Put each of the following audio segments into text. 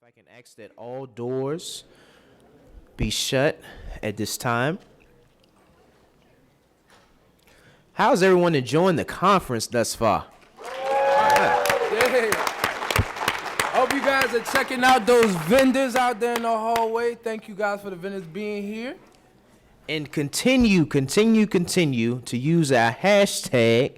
I can ask that all doors be shut at this time. How's everyone enjoying the conference thus far? Yeah. Hope you guys are checking out those vendors out there in the hallway. Thank you guys for the vendors being here. And continue to use our hashtag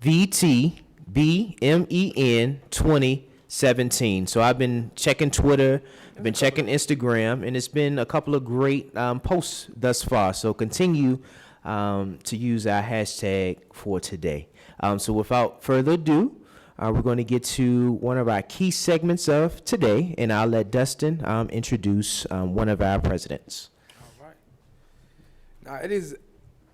VTBMEN2017. So I've been checking Twitter, I've been checking Instagram, and it's been a couple of great posts thus far. So continue to use our hashtag for today. So without further ado, we're going to get to one of our key segments of today, and I'll let Dustin introduce one of our presidents. All right. Now, it is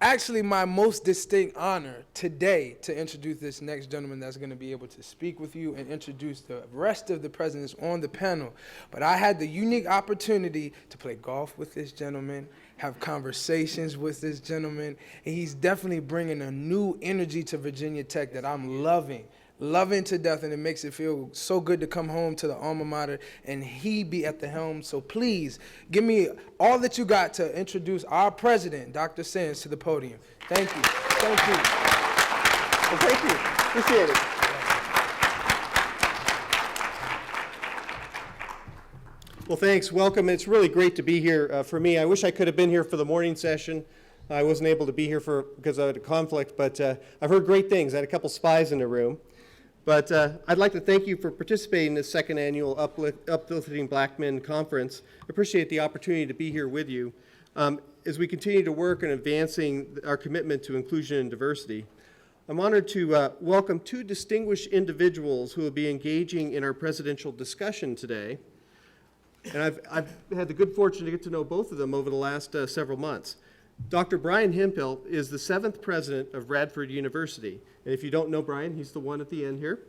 actually my most distinct honor today to introduce this next gentleman that's going to be able to speak with you and introduce the rest of the presidents on the panel. But I had the unique opportunity to play golf with this gentleman, have conversations with this gentleman, and he's definitely bringing a new energy to Virginia Tech that I'm loving to death, and it makes it feel so good to come home to the alma mater and he be at the helm. So please give me all that you got to introduce our president, Dr. Sands, to the podium. Thank you. Thank you. Well, thank you. Appreciate it. Well, thanks. Welcome. It's really great to be here for me. I wish I could have been here for the morning session. I wasn't able to be here because I had a conflict, but I've heard great things. I had a couple spies in the room. But I'd like to thank you for participating in this second annual Uplifting Black Men conference. I appreciate the opportunity to be here with you as we continue to work on advancing our commitment to inclusion and diversity. I'm honored to welcome two distinguished individuals who will be engaging in our presidential discussion today. And I've had the good fortune to get to know both of them over the last several months. Dr. Brian Hemphill is the 7th president of Radford University. And if you don't know Brian, he's the one at the end here.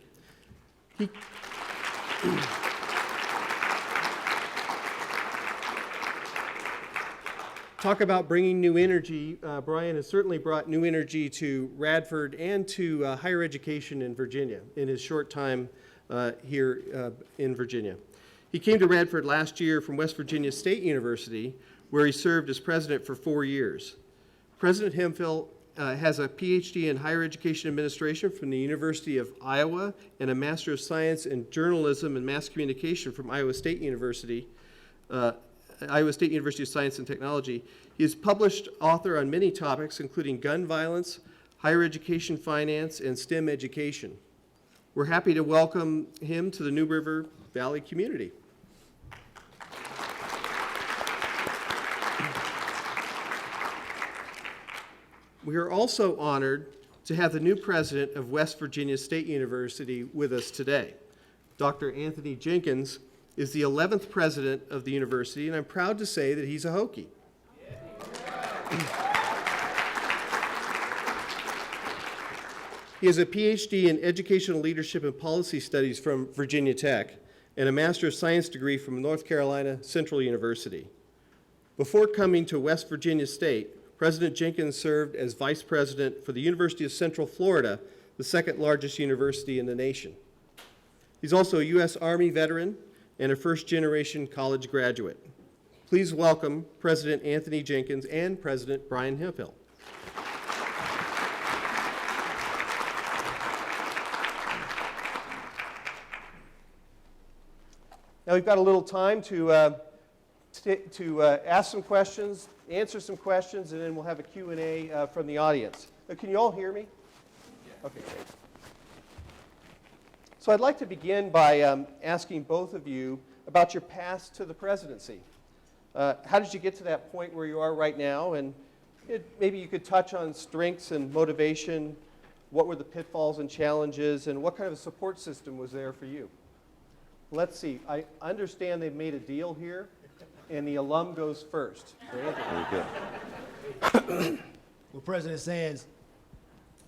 Talk about bringing new energy. Brian has certainly brought new energy to Radford and to higher education in Virginia in his short time here in Virginia. He came to Radford last year from West Virginia State University, where he served as president for 4 years. President Hemphill has a PhD in higher education administration from the University of Iowa and a Master of Science in Journalism and Mass Communication from Iowa State University of Science and Technology. He is published author on many topics, including gun violence, higher education finance, and STEM education. We're happy to welcome him to the New River Valley community. We are also honored to have the new president of West Virginia State University with us today. Dr. Anthony Jenkins is the 11th president of the university, and I'm proud to say that he's a Hokie. He has a PhD in Educational Leadership and Policy Studies from Virginia Tech and a Master of Science degree from North Carolina Central University. Before coming to West Virginia State, President Jenkins served as vice president for the University of Central Florida, the second largest university in the nation. He's also a U.S. Army veteran and a first-generation college graduate. Please welcome President Anthony Jenkins and President Brian Hemphill. Now we've got a little time to ask some questions, answer some questions, and then we'll have a Q&A from the audience. Can you all hear me? Yeah. Okay, great. So I'd like to begin by asking both of you about your path to the presidency. How did you get to that point where you are right now? And maybe you could touch on strengths and motivation. What were the pitfalls and challenges, and what kind of a support system was there for you? Let's see. I understand they've made a deal here, and the alum goes first. Very good. Well, President Sands,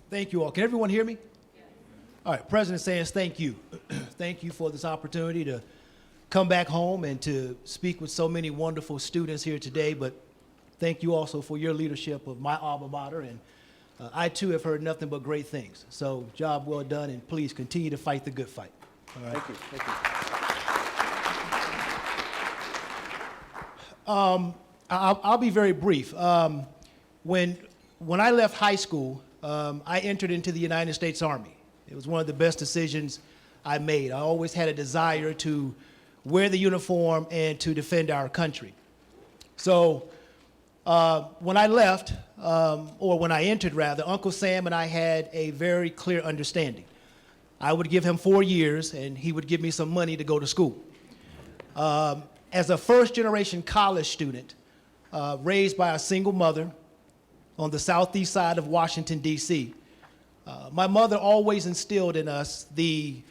thank you all. Can everyone hear me? All right, President Sands, thank you. Thank you for this opportunity to come back home and to speak with so many wonderful students here today, but thank you also for your leadership of my alma mater, and I too have heard nothing but great things. So job well done, and please continue to fight the good fight. All right. Thank you. Thank you. I'll be very brief. When I left high school, I entered into the United States Army. It was one of the best decisions I made. I always had a desire to wear the uniform and to defend our country. So when I left, or when I entered rather, Uncle Sam and I had a very clear understanding. I would give him 4 years and he would give me some money to go to school. As a first-generation college student, raised by a single mother on the southeast side of Washington, D.C., my mother always instilled in us the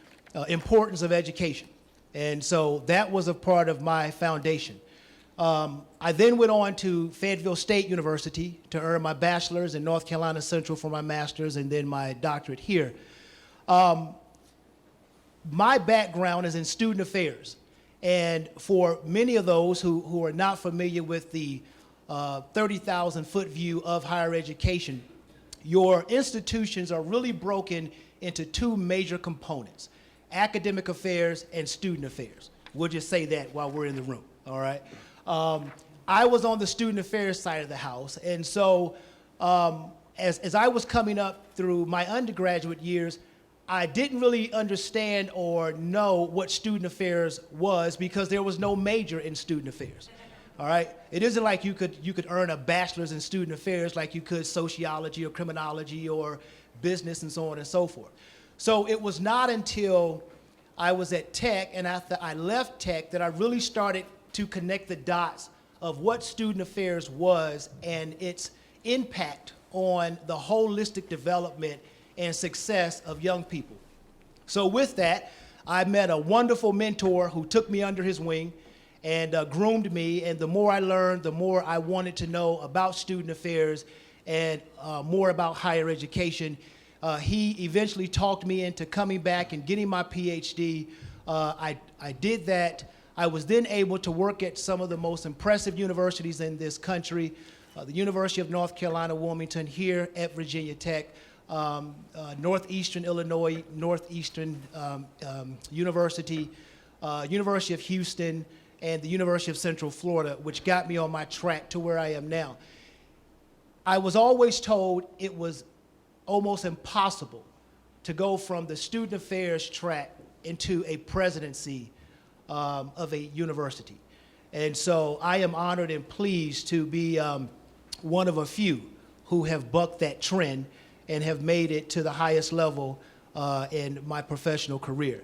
importance of education. And so that was a part of my foundation. I then went on to Fayetteville State University to earn my bachelor's in North Carolina Central for my master's and then my doctorate here. My background is in student affairs. And for many of those who are not familiar with the 30,000-foot view of higher education, your institutions are really broken into two major components: academic affairs and student affairs. We'll just say that while we're in the room, all right? I was on the student affairs side of the house, and so as I was coming up through my undergraduate years, I didn't really understand or know what student affairs was because there was no major in student affairs. All right? It isn't like you could earn a bachelor's in student affairs like you could sociology or criminology or business and so on and so forth. So it was not until I was at Tech and after I left Tech that I really started to connect the dots of what student affairs was and its impact on the holistic development and success of young people. So with that, I met a wonderful mentor who took me under his wing and groomed me, and the more I learned, the more I wanted to know about student affairs and more about higher education. He eventually talked me into coming back and getting my PhD. I did that. I was then able to work at some of the most impressive universities in this country, the University of North Carolina, Wilmington, here at Virginia Tech, Northeastern Illinois, Northeastern University, University of Houston, and the University of Central Florida, which got me on my track to where I am now. I was always told it was almost impossible to go from the student affairs track into a presidency of a university. And so I am honored and pleased to be one of a few who have bucked that trend and have made it to the highest level in my professional career.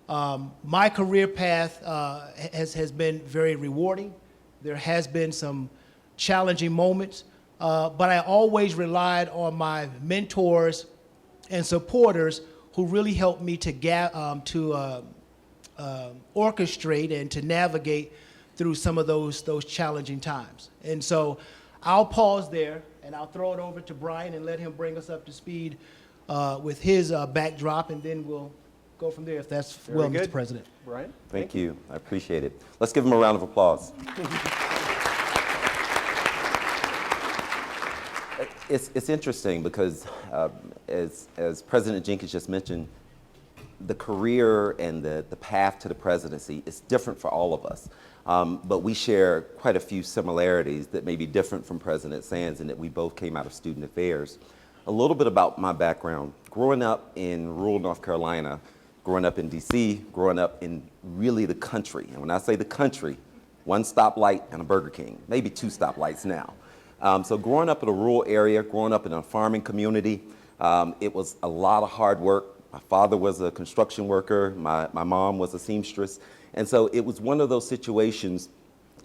My career path has been very rewarding. There has been some challenging moments, but I always relied on my mentors and supporters who really helped me to orchestrate and to navigate through some of those challenging times. And so I'll pause there and I'll throw it over to Brian and let him bring us up to speed with his backdrop, and then we'll go from there if that's well, Mr. President. Brian? Thank you. I appreciate it. Let's give him a round of applause. It's interesting because as President Jenkins just mentioned, the career and the path to the presidency is different for all of us. But we share quite a few similarities that may be different from President Sands in that we both came out of student affairs. A little bit about my background. Growing up in rural North Carolina, growing up in D.C., growing up in really the country. And when I say the country, one stoplight and a Burger King, maybe two stoplights now. So growing up in a rural area, growing up in a farming community, it was a lot of hard work. My father was a construction worker. My mom was a seamstress. And so it was one of those situations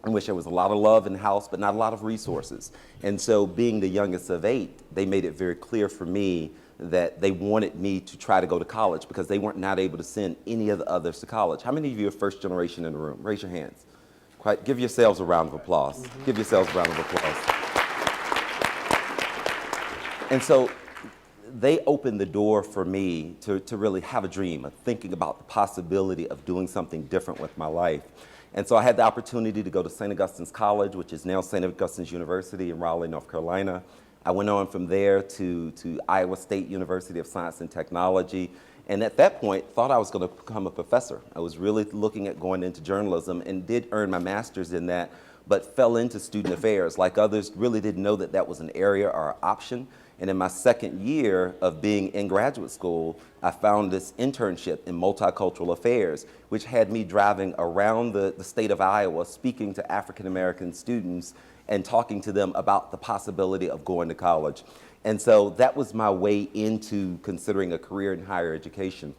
in which there was a lot of love in the house, but not a lot of resources. And so being the youngest of 8, they made it very clear for me that they wanted me to try to go to college because they weren't not able to send any of the others to college. How many of you are first generation in the room? Raise your hands. Give yourselves a round of applause. Mm-hmm. Give yourselves a round of applause. And so they opened the door for me to really have a dream of thinking about the possibility of doing something different with my life. And so I had the opportunity to go to St. Augustine's College, which is now St. Augustine's University in Raleigh, North Carolina. I went on from there to Iowa State University of Science and Technology. And at that point, thought I was going to become a professor. I was really looking at going into journalism and did earn my master's in that. but fell into student affairs. Like others, really didn't know that that was an area or an option. And in my second year of being in graduate school, I found this internship in multicultural affairs, which had me driving around the state of Iowa, speaking to African American students and talking to them about the possibility of going to college. And so that was my way into considering a career in higher education.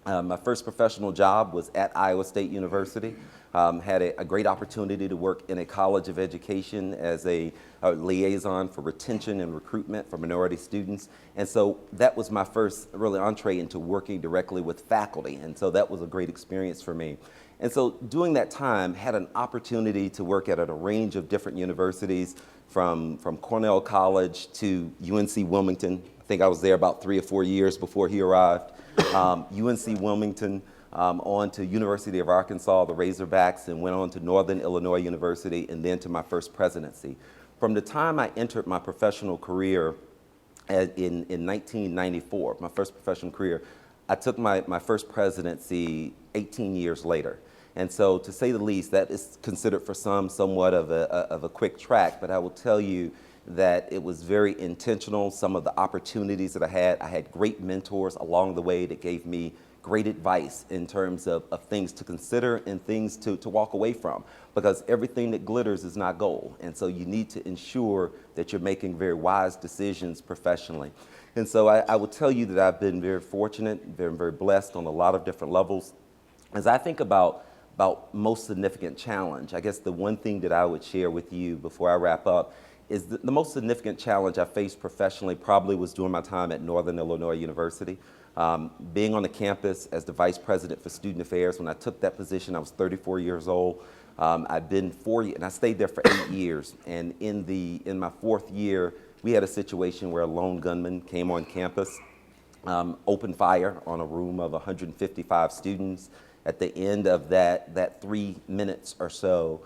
My first professional job was at Iowa State University. Had a great opportunity to work in a college of education as a liaison for retention and recruitment for minority students. And so that was my first really entree into working directly with faculty. And so that was a great experience for me. And so during that time, had an opportunity to work at a range of different universities, from Cornell College to UNC Wilmington. I think I was there about 3 or 4 years before he arrived. UNC Wilmington, on to University of Arkansas, the Razorbacks, and went on to Northern Illinois University, and then to my first presidency. From the time I entered my professional career in 1994, my first professional career, I took my first presidency 18 years later. And so, to say the least, that is considered for some somewhat of a quick track, but I will tell you that it was very intentional. Some of the opportunities that I had great mentors along the way that gave me great advice in terms of things to consider and things to walk away from, because everything that glitters is not gold. And so you need to ensure that you're making very wise decisions professionally. And so I will tell you that I've been very fortunate, very blessed on a lot of different levels. As I think about most significant challenge, I guess the one thing that I would share with you before I wrap up is the most significant challenge I faced professionally probably was during my time at Northern Illinois University. Being on the campus as the vice president for student affairs, when I took that position, I was 34 years old. I've been 40, and I stayed there for 8 years. And in my 4th year, we had a situation where a lone gunman came on campus, opened fire on a room of 155 students. At the end of that 3 minutes or so,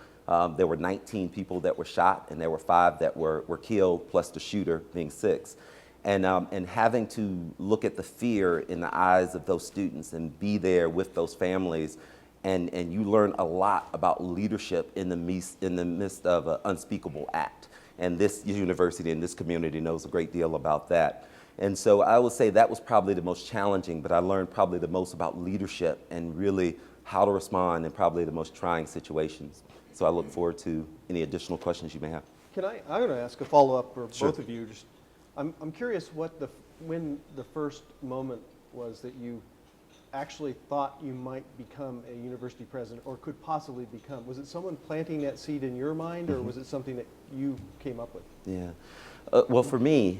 there were 19 people that were shot, and there were 5 that were killed, plus the shooter being 6. And having to look at the fear in the eyes of those students and be there with those families, and you learn a lot about leadership in the midst of an unspeakable act. And this university and this community knows a great deal about that. And so I would say that was probably the most challenging, but I learned probably the most about leadership and really how to respond in probably the most trying situations. So I look forward to any additional questions you may have. I'm going to ask a follow-up for Sure. both of you. I'm curious when the first moment was that you actually thought you might become a university president or could possibly become. Was it someone planting that seed in your mind, or was it something that you came up with? Yeah. Well, for me,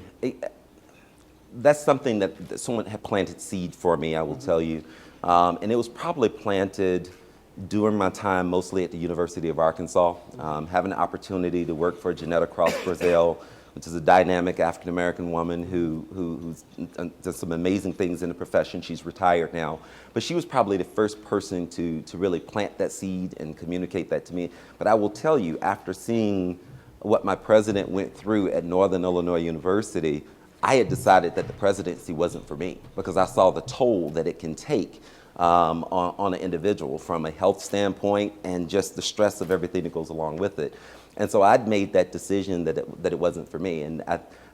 that's something that someone had planted seed for me, I will tell you. And it was probably planted during my time mostly at the University of Arkansas, having the opportunity to work for Janetta Cross-Brazell, which is a dynamic African-American woman who's done some amazing things in the profession. She's retired now. But she was probably the first person to really plant that seed and communicate that to me. But I will tell you, after seeing what my president went through at Northern Illinois University, I had decided that the presidency wasn't for me, because I saw the toll that it can take on an individual from a health standpoint and just the stress of everything that goes along with it. And so I'd made that decision that it wasn't for me. And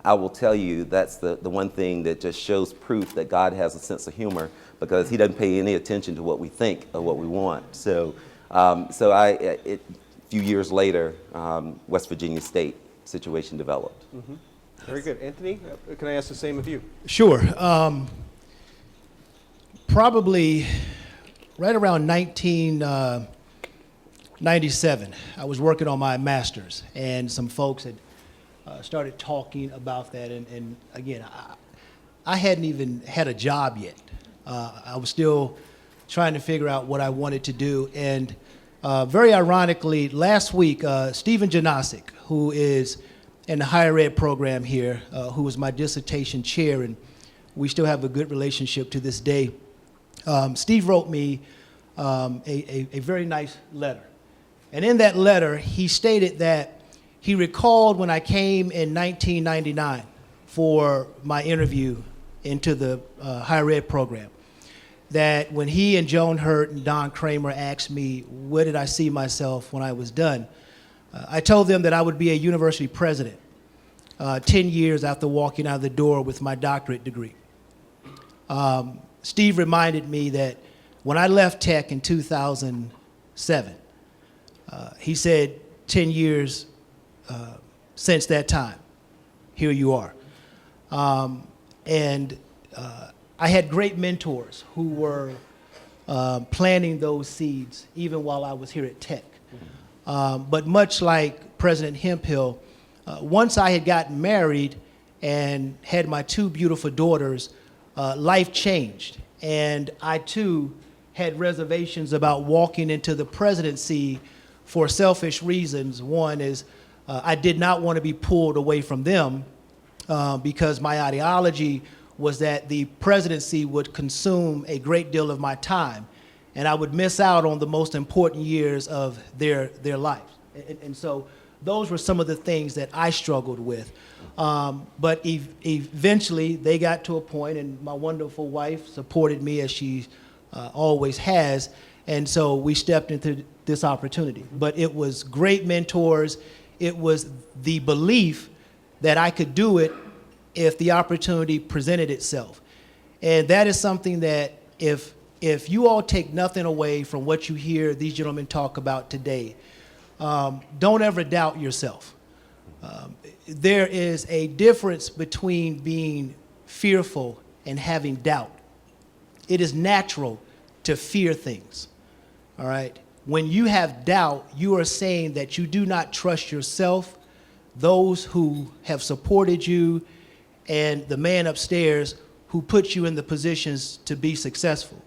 I will tell you, that's the one thing that just shows proof that God has a sense of humor, because he doesn't pay any attention to what we think or what we want. So a few years later, West Virginia State situation developed. Mm-hmm. Very good. Anthony, can I ask the same of you? Sure. Probably right around 1997, I was working on my master's, and some folks had started talking about that. And again, I hadn't even had a job yet. I was still trying to figure out what I wanted to do. And very ironically, last week, Stephen Janasic, who is in the higher ed program here, who was my dissertation chair, and we still have a good relationship to this day. Steve wrote me a very nice letter. And in that letter, he stated that he recalled when I came in 1999 for my interview into the higher ed program, that when he and Joan Hurt and Don Kramer asked me, where did I see myself when I was done, I told them that I would be a university president 10 years after walking out the door with my doctorate degree. Steve reminded me that when I left Tech in 2007, he said, 10 years since that time, here you are. And I had great mentors who were planting those seeds even while I was here at Tech. But much like President Hemphill, once I had gotten married and had my two beautiful daughters, life changed. And I too had reservations about walking into the presidency for selfish reasons. One is I did not want to be pulled away from them because my ideology was that the presidency would consume a great deal of my time, and I would miss out on the most important years of their lives. And so those were some of the things that I struggled with. But eventually they got to a point, and my wonderful wife supported me as she always has, and so we stepped into this opportunity. But it was great mentors. It was the belief that I could do it if the opportunity presented itself. And that is something that if you all take nothing away from what you hear these gentlemen talk about today, don't ever doubt yourself. There is a difference between being fearful and having doubt. It is natural to fear things, all right? When you have doubt, you are saying that you do not trust yourself, those who have supported you, and the man upstairs who put you in the positions to be successful.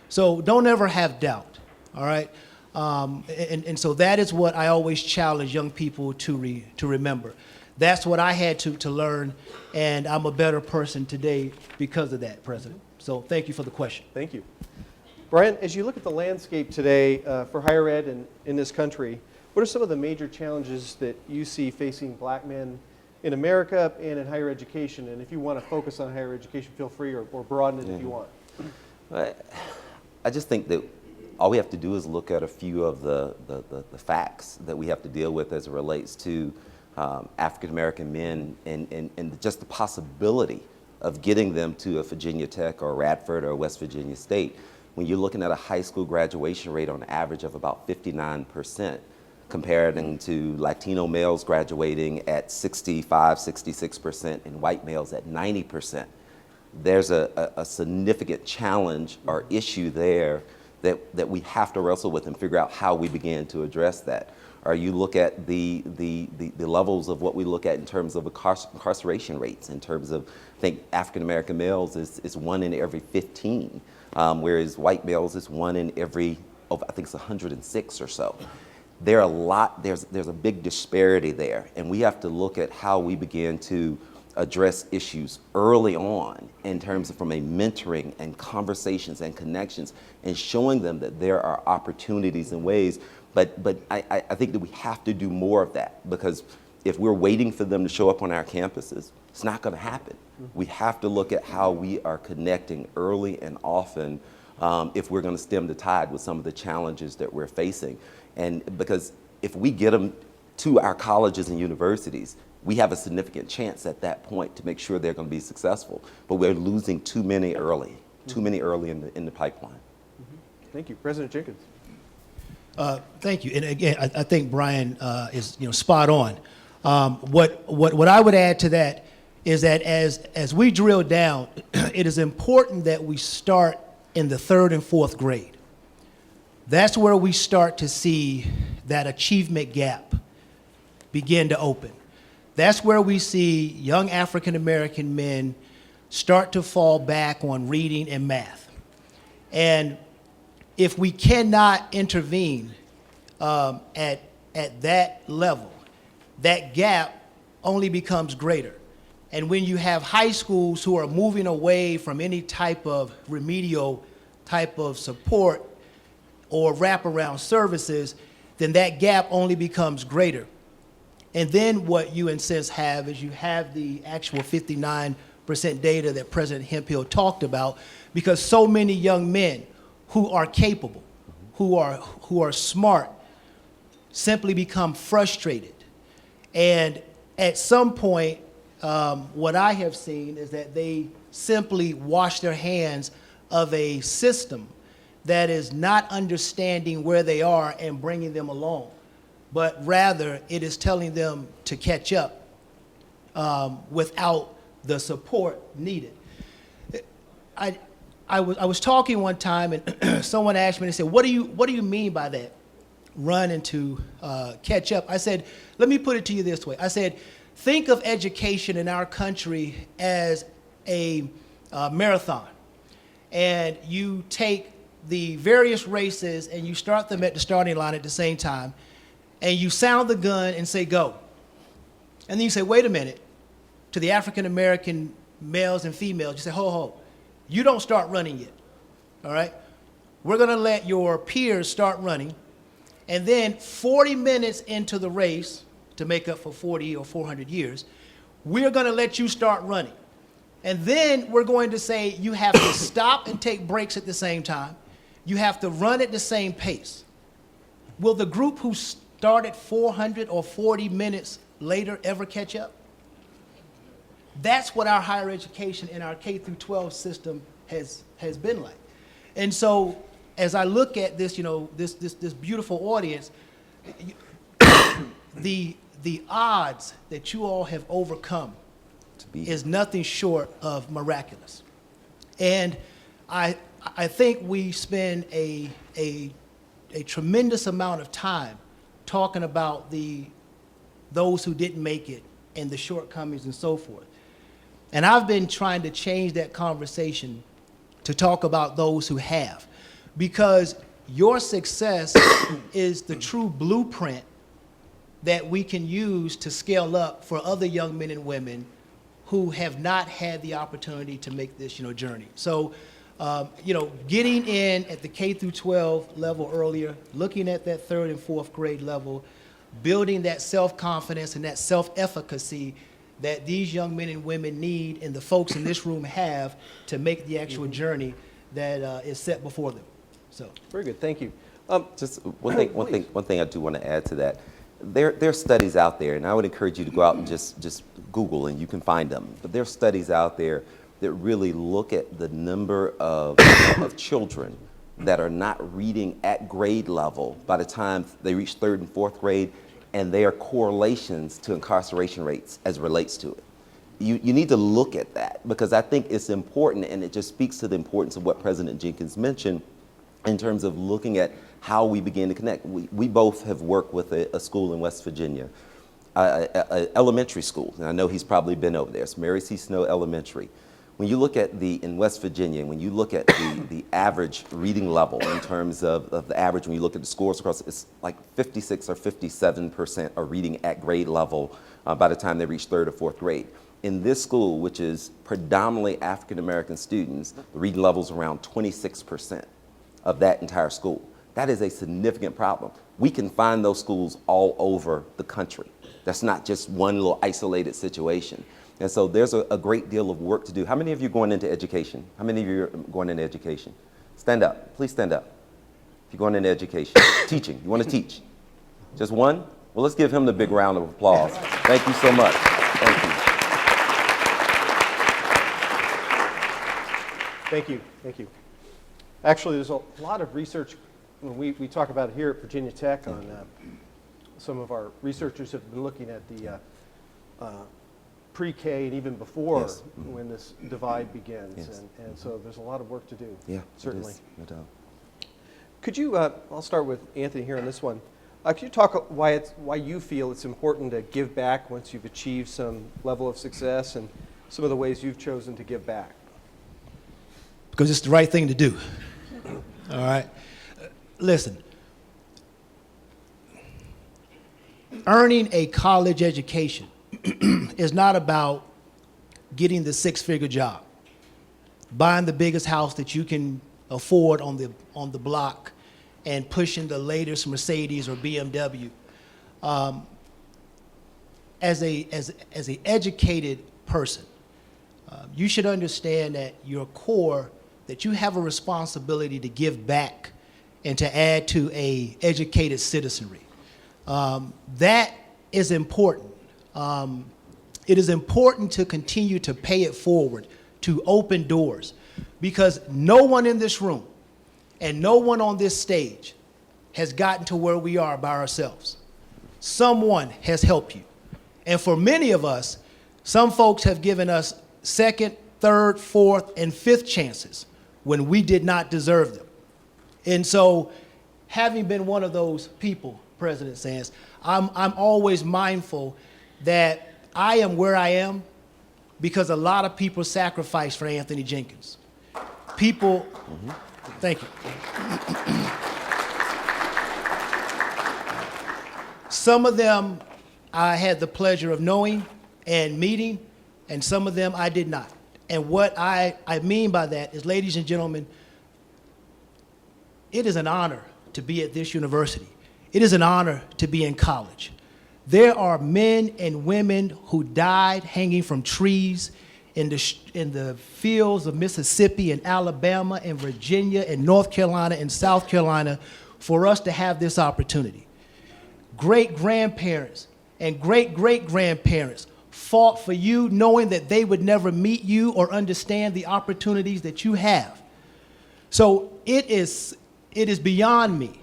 So don't ever have doubt, all right? And so that is what I always challenge young people to remember. That's what I had to learn, and I'm a better person today because of that, President. So thank you for the question. Thank you. Brian, as you look at the landscape today for higher ed in this country, what are some of the major challenges that you see facing black men in America and in higher education? And if you want to focus on higher education, feel free, or broaden it if you want. I just think that all we have to do is look at a few of the facts that we have to deal with as it relates to African American men and just the possibility of getting them to a Virginia Tech or Radford or West Virginia State. When you're looking at a high school graduation rate on average of about 59%, comparing to Latino males graduating at 65, 66%, and white males at 90%. There's a significant challenge or issue there that we have to wrestle with and figure out how we begin to address that. Or you look at the levels of what we look at in terms of incarceration rates, in terms of, I think African American males is 1 in every 15, whereas white males is 1 in every, I think it's 106 or so. There's a big disparity there, and we have to look at how we begin to address issues early on in terms of from a mentoring and conversations and connections and showing them that there are opportunities and ways. But I think that we have to do more of that, because if we're waiting for them to show up on our campuses, it's not going to happen. We have to look at how we are connecting early and often if we're going to stem the tide with some of the challenges that we're facing. And because if we get them to our colleges and universities, we have a significant chance at that point to make sure they're going to be successful. But we're losing too many early in the pipeline. Thank you. President Jenkins. Thank you. And again, I think Brian is spot on. What I would add to that is that as we drill down, it is important that we start in the 3rd and 4th grade. That's where we start to see that achievement gap begin to open. That's where we see young African American men start to fall back on reading and math. And if we cannot intervene at that level, that gap only becomes greater. And when you have high schools who are moving away from any type of remedial type of support or wraparound services, then that gap only becomes greater. And then what you, in a sense, have is you have the actual 59% data that President Hemphill talked about, because so many young men who are capable, who are smart, simply become frustrated. And at some point, what I have seen is that they simply wash their hands of a system that is not understanding where they are and bringing them along, but rather it is telling them to catch up without the support needed. I was talking one time, and someone asked me, they said, what do you mean by that, run and to catch up? I said, let me put it to you this way. I said, think of education in our country as a marathon. And you take the various races and you start them at the starting line at the same time, and you sound the gun and say, go. And then you say, wait a minute, to the African-American males and females, you say, ho, you don't start running yet, all right? We're gonna let your peers start running, and then 40 minutes into the race, to make up for 40 or 400 years, we're gonna let you start running. And then we're going to say you have to stop and take breaks at the same time. You have to run at the same pace. Will the group who started 400 or 40 minutes later ever catch up? That's what our higher education and our K through 12 system has been like. And so as I look at this, this beautiful audience, the odds that you all have overcome is nothing short of miraculous. And I think we spend a tremendous amount of time talking about those who didn't make it and the shortcomings and so forth. And I've been trying to change that conversation to talk about those who have, because your success is the true blueprint that we can use to scale up for other young men and women who have not had the opportunity to make this, journey. So, getting in at the K through 12 level earlier, looking at that 3rd and 4th grade level, building that self-confidence and that self-efficacy that these young men and women need and the folks in this room have to make the actual journey that is set before them. So Very good, thank you. Just one thing I do want to add to that. There are studies out there, and I would encourage you to go out and just Google, and you can find them. But there are studies out there that really look at the number of children that are not reading at grade level by the time they reach 3rd and 4th grade, and their correlations to incarceration rates as it relates to it. You need to look at that, because I think it's important, and it just speaks to the importance of what President Jenkins mentioned in terms of looking at how we begin to connect. We both have worked with a school in West Virginia, a elementary school, and I know he's probably been over there. It's Mary C. Snow Elementary. When you look at in West Virginia, when you look at the average reading level in terms of the average, when you look at the scores across, it's like 56 or 57% are reading at grade level by the time they reach 3rd or 4th grade. In this school, which is predominantly African-American students, the reading level is around 26% of that entire school. That is a significant problem. We can find those schools all over the country. That's not just one little isolated situation. And so there's a great deal of work to do. How many of you are going into education? How many of you are going into education? Stand up. Please stand up. If you're going into education. Teaching. You want to teach? Just one? Well, let's give him the big round of applause. Thank you so much. Thank you. Thank you, thank you. Actually, there's a lot of research, when we talk about it here at Virginia Tech on some of our researchers have been looking at the pre-K and even before Yes. when this divide begins. Yes. And so there's a lot of work to do. Yeah, certainly. it is, no doubt. Could you, I'll start with Anthony here on this one. Could you talk why you feel it's important to give back once you've achieved some level of success and some of the ways you've chosen to give back? because it's the right thing to do. All right? Listen, earning a college education is not about getting the six-figure job, buying the biggest house that you can afford on the block, and pushing the latest Mercedes or BMW. As a educated person, you should understand that your core, that you have a responsibility to give back and to add to a educated citizenry. That is important. It is important to continue to pay it forward, to open doors, because no one in this room and no one on this stage has gotten to where we are by ourselves. Someone has helped you. And for many of us, some folks have given us second, third, fourth, and fifth chances when we did not deserve them. And so, having been one of those people, President Sands, I'm always mindful that I am where I am because a lot of people sacrificed for Anthony Jenkins. People, thank you. Some of them I had the pleasure of knowing and meeting, and some of them I did not. And what I mean by that is, ladies and gentlemen, it is an honor to be at this university. It is an honor to be in college. There are men and women who died hanging from trees in the fields of Mississippi and Alabama and Virginia and North Carolina and South Carolina for us to have this opportunity. Great-grandparents and great-great-grandparents fought for you knowing that they would never meet you or understand the opportunities that you have. So it is beyond me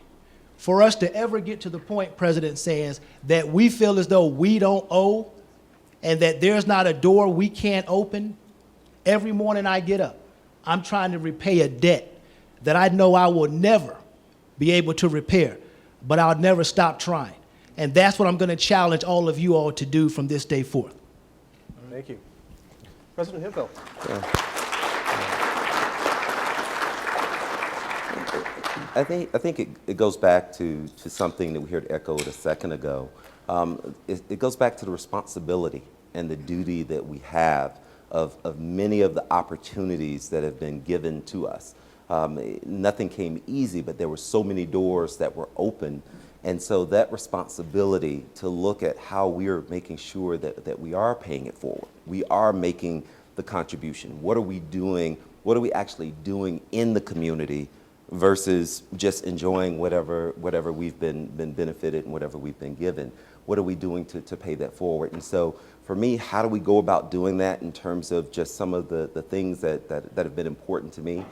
for us to ever get to the point, President Sands, that we feel as though we don't owe and that there's not a door we can't open. Every morning I get up, I'm trying to repay a debt that I know I will never be able to repair, but I'll never stop trying. And that's what I'm going to challenge all of you all to do from this day forth. Thank you. President Hemphill. I think it goes back to something that we heard echoed a second ago. It goes back to the responsibility and the duty that we have of many of the opportunities that have been given to us. Nothing came easy, but there were so many doors that were open. And so that responsibility to look at how we are making sure that we are paying it forward, we are making the contribution. What are we doing? What are we actually doing in the community versus just enjoying whatever we've been benefited and whatever we've been given? What are we doing to pay that forward? And so for me, how do we go about doing that in terms of just some of the things that have been important to me?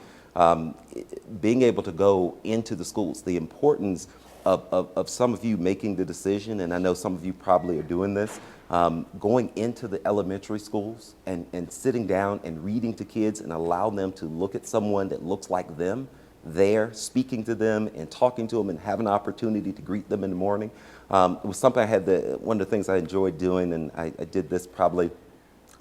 Being able to go into the schools, the importance of some of you making the decision, and I know some of you probably are doing this, going into the elementary schools and sitting down and reading to kids and allow them to look at someone that looks like them there, speaking to them and talking to them and have an opportunity to greet them in the morning. It was something I had one of the things I enjoyed doing, and I did this probably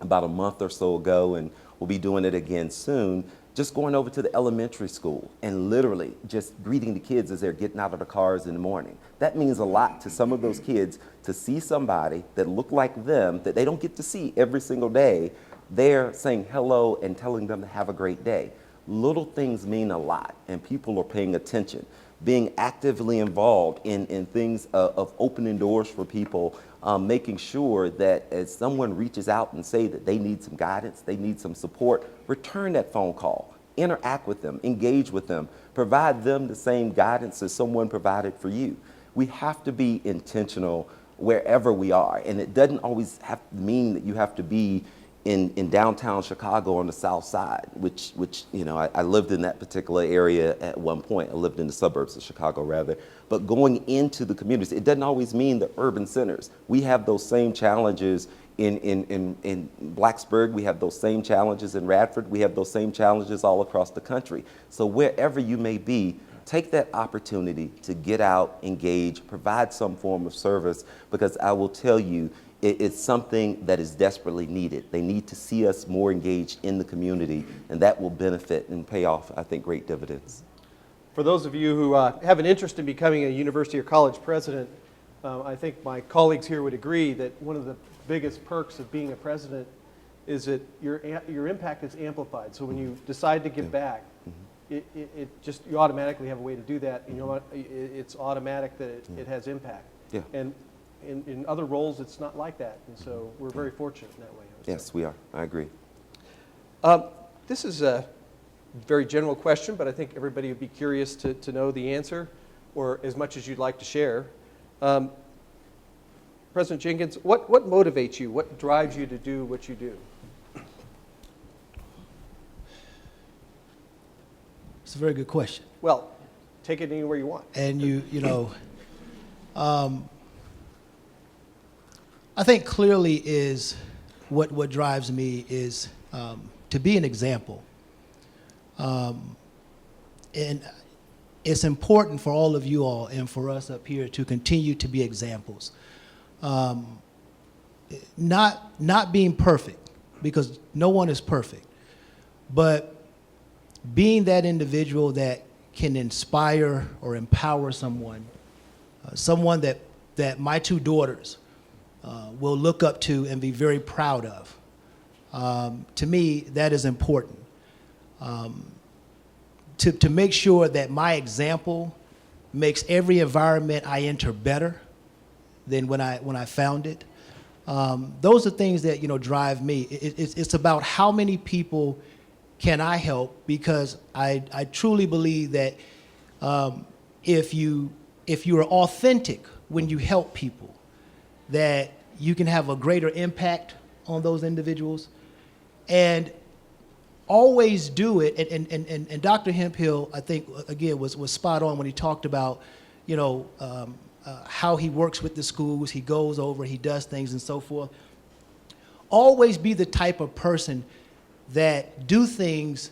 about a month or so ago, and we'll be doing it again soon. Just going over to the elementary school and literally just greeting the kids as they're getting out of the cars in the morning. That means a lot to some of those kids to see somebody that look like them that they don't get to see every single day. They're saying hello and telling them to have a great day. Little things mean a lot, and people are paying attention. Being actively involved in things of opening doors for people, making sure that as someone reaches out and say that they need some guidance, they need some support, return that phone call, interact with them, engage with them, provide them the same guidance as someone provided for you. We have to be intentional wherever we are, and it doesn't always have to mean that you have to be in downtown Chicago on the south side, which you know, I lived in that particular area at one point. I lived in the suburbs of Chicago, rather. But going into the communities, it doesn't always mean the urban centers. We have those same challenges in Blacksburg. We have those same challenges in Radford. We have those same challenges all across the country. So wherever you may be, take that opportunity to get out, engage, provide some form of service, because I will tell you, it's something that is desperately needed. They need to see us more engaged in the community, and that will benefit and pay off, I think, great dividends. For those of you who have an interest in becoming a university or college president, I think my colleagues here would agree that one of the biggest perks of being a president is that your impact is amplified. So when you decide to give back, it just, you automatically have a way to do that, and it's automatic that it has impact. Yeah. And in other roles, it's not like that, and so we're very fortunate in that way. Yes, we are. I agree. This is a very general question, but I think everybody would be curious to know the answer, or as much as you'd like to share. President Jenkins, what motivates you? What drives you to do what you do? It's a very good question. Well, take it anywhere you want. And I think clearly is what drives me is to be an example. And it's important for all of you all and for us up here to continue to be examples. Not being perfect, because no one is perfect, but being that individual that can inspire or empower someone, someone that my two daughters will look up to and be very proud of. To me, that is important. To make sure that my example makes every environment I enter better than when I found it. Those are things that drive me. It's about how many people can I help, because I truly believe that if you are authentic when you help people, that you can have a greater impact on those individuals. And always do it, and Dr. Hemphill, I think, again, was spot on when he talked about, how he works with the schools, he goes over, he does things and so forth. Always be the type of person that do things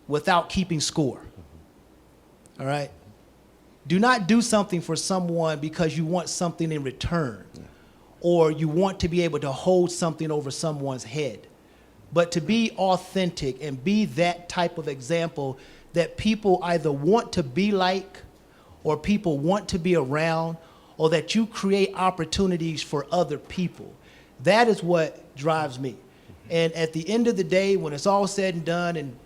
without keeping score, all right? Do not do something for someone because you want something in return, or you want to be able to hold something over someone's head. But to be authentic and be that type of example that people either want to be like, or people want to be around, or that you create opportunities for other people. That is what drives me. And at the end of the day, when it's all said and done, and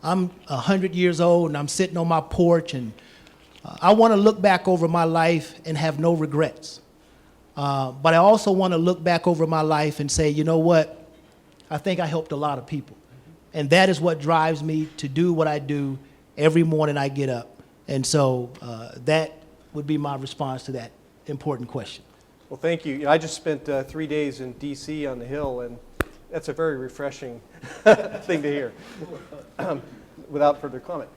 I'm 100 years old and I'm sitting on my porch, and I want to look back over my life and have no regrets. But I also want to look back over my life and say, you know what? I think I helped a lot of people. And that is what drives me to do what I do every morning I get up. And so that would be my response to that important question. Well, thank you. I just spent 3 days in D.C. on the Hill, and that's a very refreshing thing to hear. Without further comment.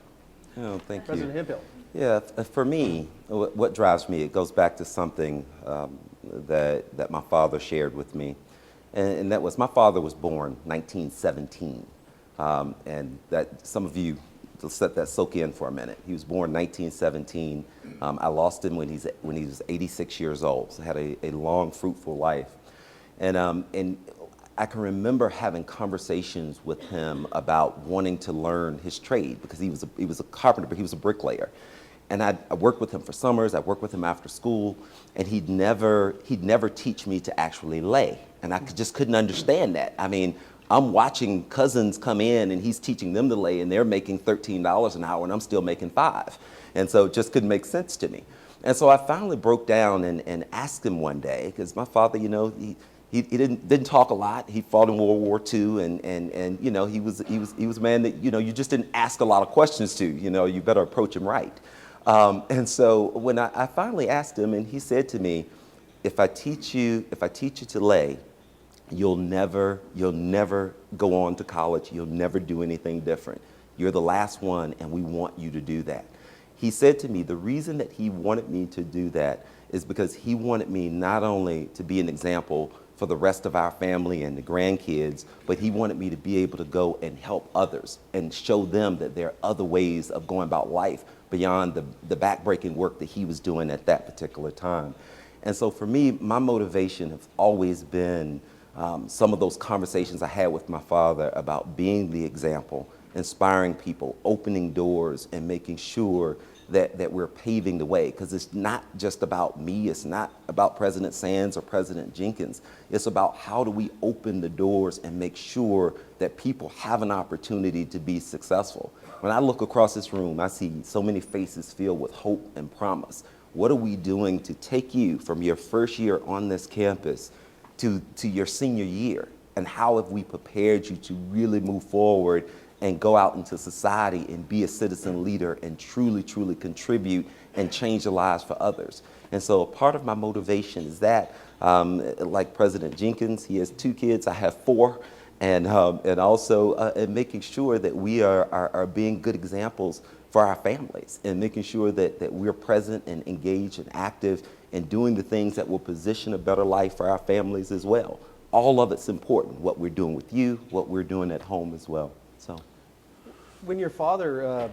Oh, thank President you. Hemphill. Yeah, for me, what drives me, it goes back to something that my father shared with me. And that was, my father was born 1917. And that some of you, let's let that soak in for a minute. He was born 1917. I lost him when he was 86 years old. So had a long, fruitful life. And I can remember having conversations with him about wanting to learn his trade, because he was a carpenter, but he was a bricklayer. And I worked with him for summers. I worked with him after school, and he'd never teach me to actually lay. And I just couldn't understand that. I mean, I'm watching cousins come in, and he's teaching them to lay, and they're making $13 an hour, and I'm still making $5. And so it just couldn't make sense to me. And so I finally broke down and asked him one day, because my father, he didn't talk a lot. He fought in World War II, and he was a man that you just didn't ask a lot of questions to. You better approach him right. And so when I finally asked him, and he said to me, if I teach you to lay, you'll never go on to college. You'll never do anything different. You're the last one, and we want you to do that. He said to me, the reason that he wanted me to do that is because he wanted me not only to be an example for the rest of our family and the grandkids, but he wanted me to be able to go and help others and show them that there are other ways of going about life beyond the backbreaking work that he was doing at that particular time. And so for me, my motivation has always been some of those conversations I had with my father about being the example, inspiring people, opening doors, and making sure that we're paving the way. Because it's not just about me, it's not about President Sands or President Jenkins. It's about how do we open the doors and make sure that people have an opportunity to be successful. When I look across this room, I see so many faces filled with hope and promise. What are we doing to take you from your first year on this campus to your senior year? And how have we prepared you to really move forward and go out into society and be a citizen leader and truly, truly contribute and change the lives for others. And so part of my motivation is that, like President Jenkins, he has 2 kids, I have 4, and also in making sure that we are being good examples for our families and making sure that we're present and engaged and active and doing the things that will position a better life for our families as well. All of it's important, what we're doing with you, what we're doing at home as well. So, When your father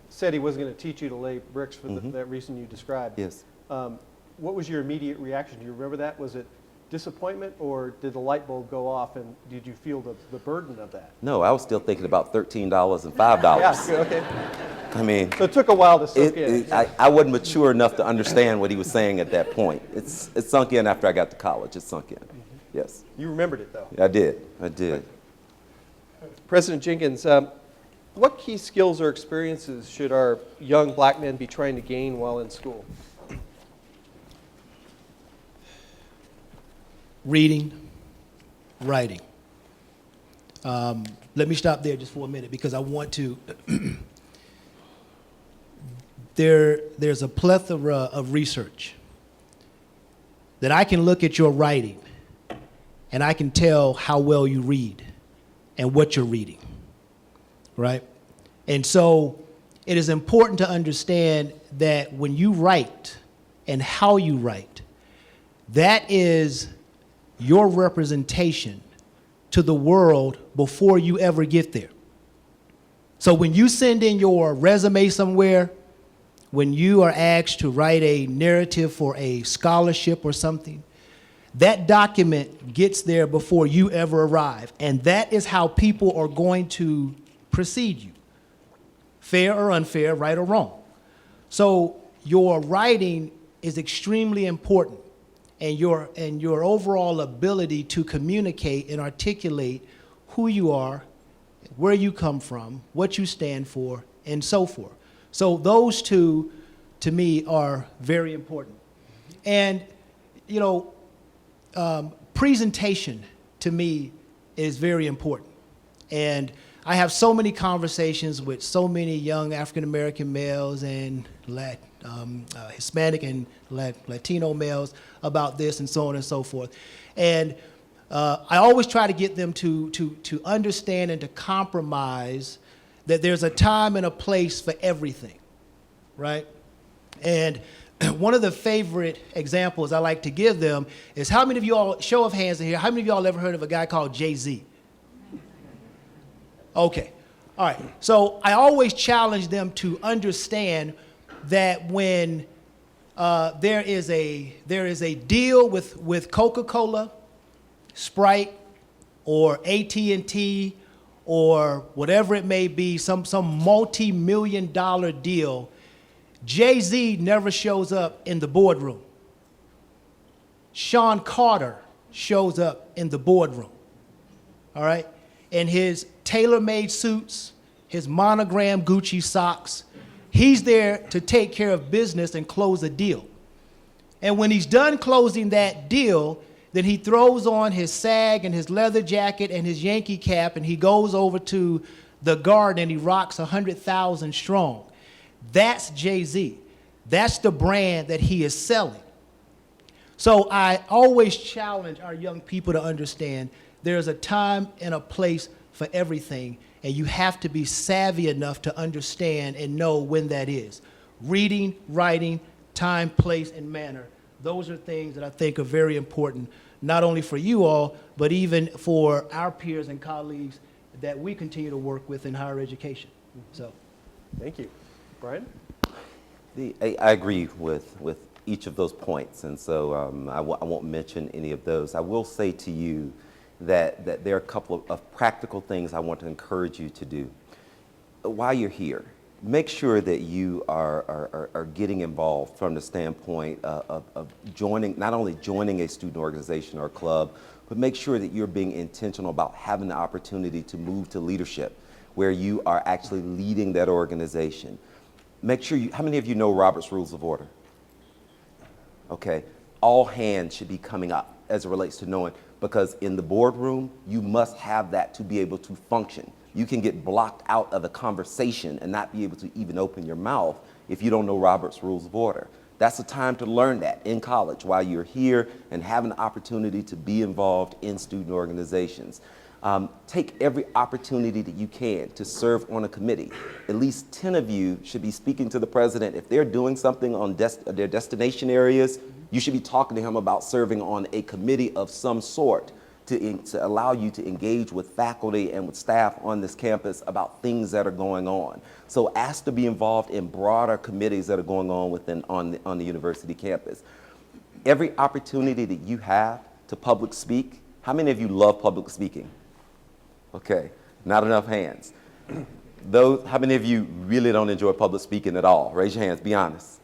said he wasn't going to teach you to lay bricks for that reason you described, yes. What was your immediate reaction? Do you remember that? Was it disappointment, or did the light bulb go off, and did you feel the burden of that? No, I was still thinking about $13 and $5. Yeah, okay. I mean, So it took a while to soak in. I wasn't mature enough to understand what he was saying at that point. It sunk in after I got to college. It sunk in. Yes. You remembered it, though. I did. President Jenkins, what key skills or experiences should our young black men be trying to gain while in school? Reading, writing. Let me stop there just for a minute because I want to. There's a plethora of research that I can look at your writing and I can tell how well you read and what you're reading, right? And so it is important to understand that when you write and how you write, that is your representation to the world before you ever get there. So when you send in your resume somewhere, when you are asked to write a narrative for a scholarship or something, that document gets there before you ever arrive. And that is how people are going to precede you, fair or unfair, right or wrong. So your writing is extremely important, and your overall ability to communicate and articulate who you are, where you come from, what you stand for, and so forth. So those two, to me, are very important. And, you know, presentation, to me, is very important. And I have so many conversations with so many young African-American males and Hispanic and Latino males about this and so on and so forth. And I always try to get them to understand and to compromise that there's a time and a place for everything, right? And one of the favorite examples I like to give them is how many of you all, show of hands in here, how many of y'all ever heard of a guy called Jay-Z? Okay, all right. So I always challenge them to understand that when there is a deal with Coca-Cola, Sprite, or AT&T, or whatever it may be, some multi-million-dollar deal, Jay-Z never shows up in the boardroom. Sean Carter shows up in the boardroom, all right? In his tailor-made suits, his monogram Gucci socks, he's there to take care of business and close a deal. And when he's done closing that deal, then he throws on his sag and his leather jacket and his Yankee cap, and he goes over to the garden and he rocks 100,000 strong. That's Jay-Z. That's the brand that he is selling. So I always challenge our young people to understand there's a time and a place for everything, and you have to be savvy enough to understand and know when that is. Reading, writing, time, place, and manner. Those are things that I think are very important, not only for you all, but even for our peers and colleagues that we continue to work with in higher education. So, Thank you. Brian? I agree with each of those points, and so I won't mention any of those. I will say to you that there are a couple of practical things I want to encourage you to do. While you're here, make sure that you are getting involved from the standpoint of joining, not only joining a student organization or club, but make sure that you're being intentional about having the opportunity to move to leadership, where you are actually leading that organization. Make sure how many of you know Robert's Rules of Order? Okay, all hands should be coming up as it relates to knowing, because in the boardroom, you must have that to be able to function. You can get blocked out of the conversation and not be able to even open your mouth if you don't know Robert's Rules of Order. That's the time to learn that in college while you're here and have an opportunity to be involved in student organizations. Take every opportunity that you can to serve on a committee. At least 10 of you should be speaking to the president. If they're doing something on their destination areas, you should be talking to him about serving on a committee of some sort to allow you to engage with faculty and with staff on this campus about things that are going on. So ask to be involved in broader committees that are going on on the university campus. Every opportunity that you have to public speak, how many of you love public speaking? Okay, not enough hands. How many of you really don't enjoy public speaking at all? Raise your hands, be honest.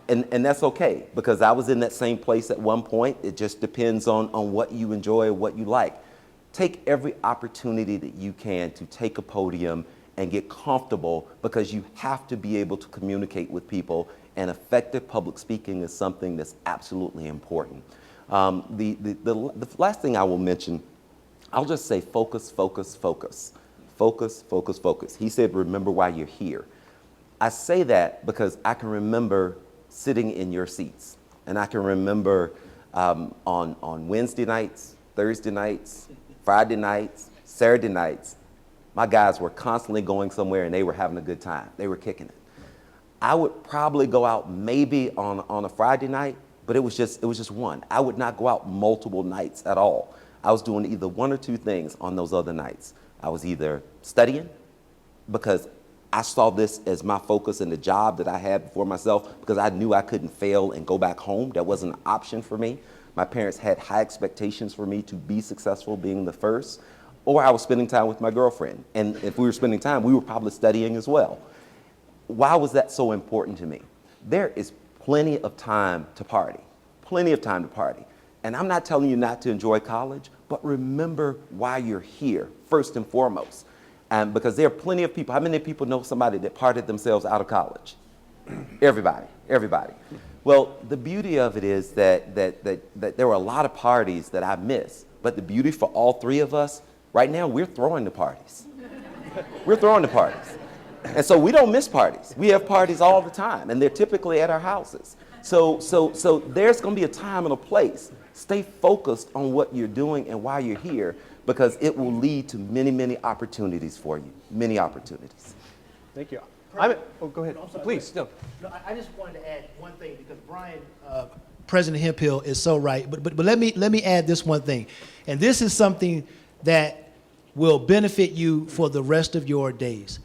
And that's okay, because I was in that same place at one point. It just depends on what you enjoy, what you like. Take every opportunity that you can to take a podium and get comfortable, because you have to be able to communicate with people, and effective public speaking is something that's absolutely important. The last thing I will mention, I'll just say focus, focus, focus. Focus, focus, focus. He said, remember why you're here. I say that because I can remember sitting in your seats. And I can remember on Wednesday nights, Thursday nights, Friday nights, Saturday nights, my guys were constantly going somewhere and they were having a good time. They were kicking it. I would probably go out maybe on a Friday night, but it was just one. I would not go out multiple nights at all. I was doing either one or two things on those other nights. I was either studying, because I saw this as my focus and the job that I had before myself, because I knew I couldn't fail and go back home. That wasn't an option for me. My parents had high expectations for me to be successful, being the first. Or I was spending time with my girlfriend. And if we were spending time, we were probably studying as well. Why was that so important to me? There is plenty of time to party, plenty of time to party. And I'm not telling you not to enjoy college, but remember why you're here, first and foremost. Because there are plenty of people. How many people know somebody that partied themselves out of college? Everybody, everybody. Well, the beauty of it is that there were a lot of parties that I missed. But the beauty for all three of us, right now, we're throwing the parties. We're throwing the parties. And so we don't miss parties. We have parties all the time, and they're typically at our houses. So there's going to be a time and a place. Stay focused on what you're doing and why you're here, because it will lead to many, many opportunities for you, many opportunities. Thank you. Go ahead. Please. No. No, I just wanted to add one thing, because Brian, President Hemphill, is so right. But let me add this one thing, and this is something that will benefit you for the rest of your days.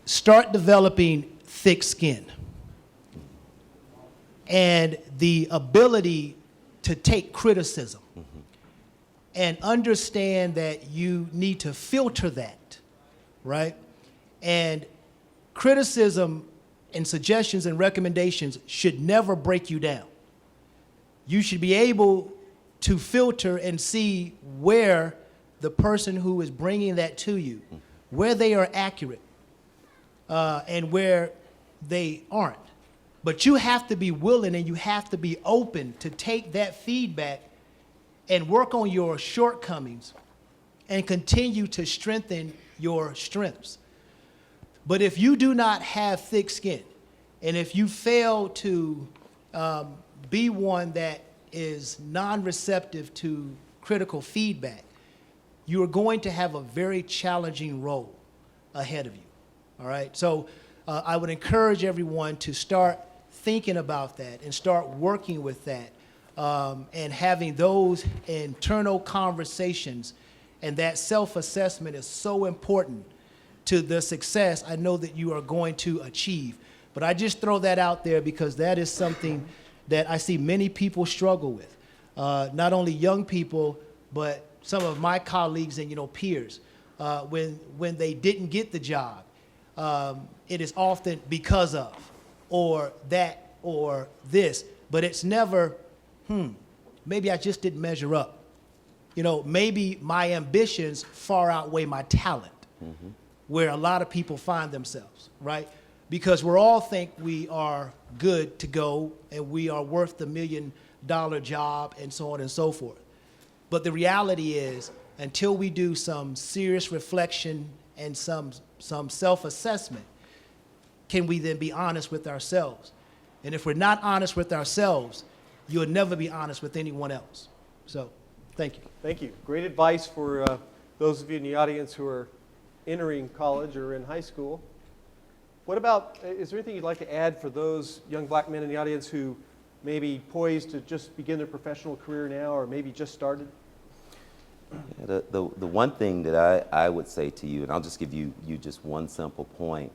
Start developing thick skin and the ability to take criticism, and understand that you need to filter that, right? And criticism and suggestions and recommendations should never break you down. You should be able to filter and see where the person who is bringing that to you, where they are accurate, and where they aren't. But you have to be willing and you have to be open to take that feedback and work on your shortcomings and continue to strengthen your strengths. But if you do not have thick skin, and if you fail to be one that is non-receptive to critical feedback, you are going to have a very challenging role ahead of you, all right? So I would encourage everyone to start thinking about that and start working with that, and having those internal conversations, and that self-assessment is so important to the success I know that you are going to achieve. But I just throw that out there because that is something that I see many people struggle with, not only young people, but some of my colleagues and peers. When they didn't get the job, it is often because of, or that, or this, but it's never, maybe I just didn't measure up. Maybe my ambitions far outweigh my talent, where a lot of people find themselves, right? Because we all think we are good to go and we are worth the $1 million job and so on and so forth. But the reality is, until we do some serious reflection and some self-assessment, can we then be honest with ourselves. And if we're not honest with ourselves, you'll never be honest with anyone else. So, thank you. Thank you. Great advice for those of you in the audience who are entering college or in high school. What about, is there anything you'd like to add for those young black men in the audience who may be poised to just begin their professional career now or maybe just started? Yeah, the one thing that I would say to you, and I'll just give you just one simple point,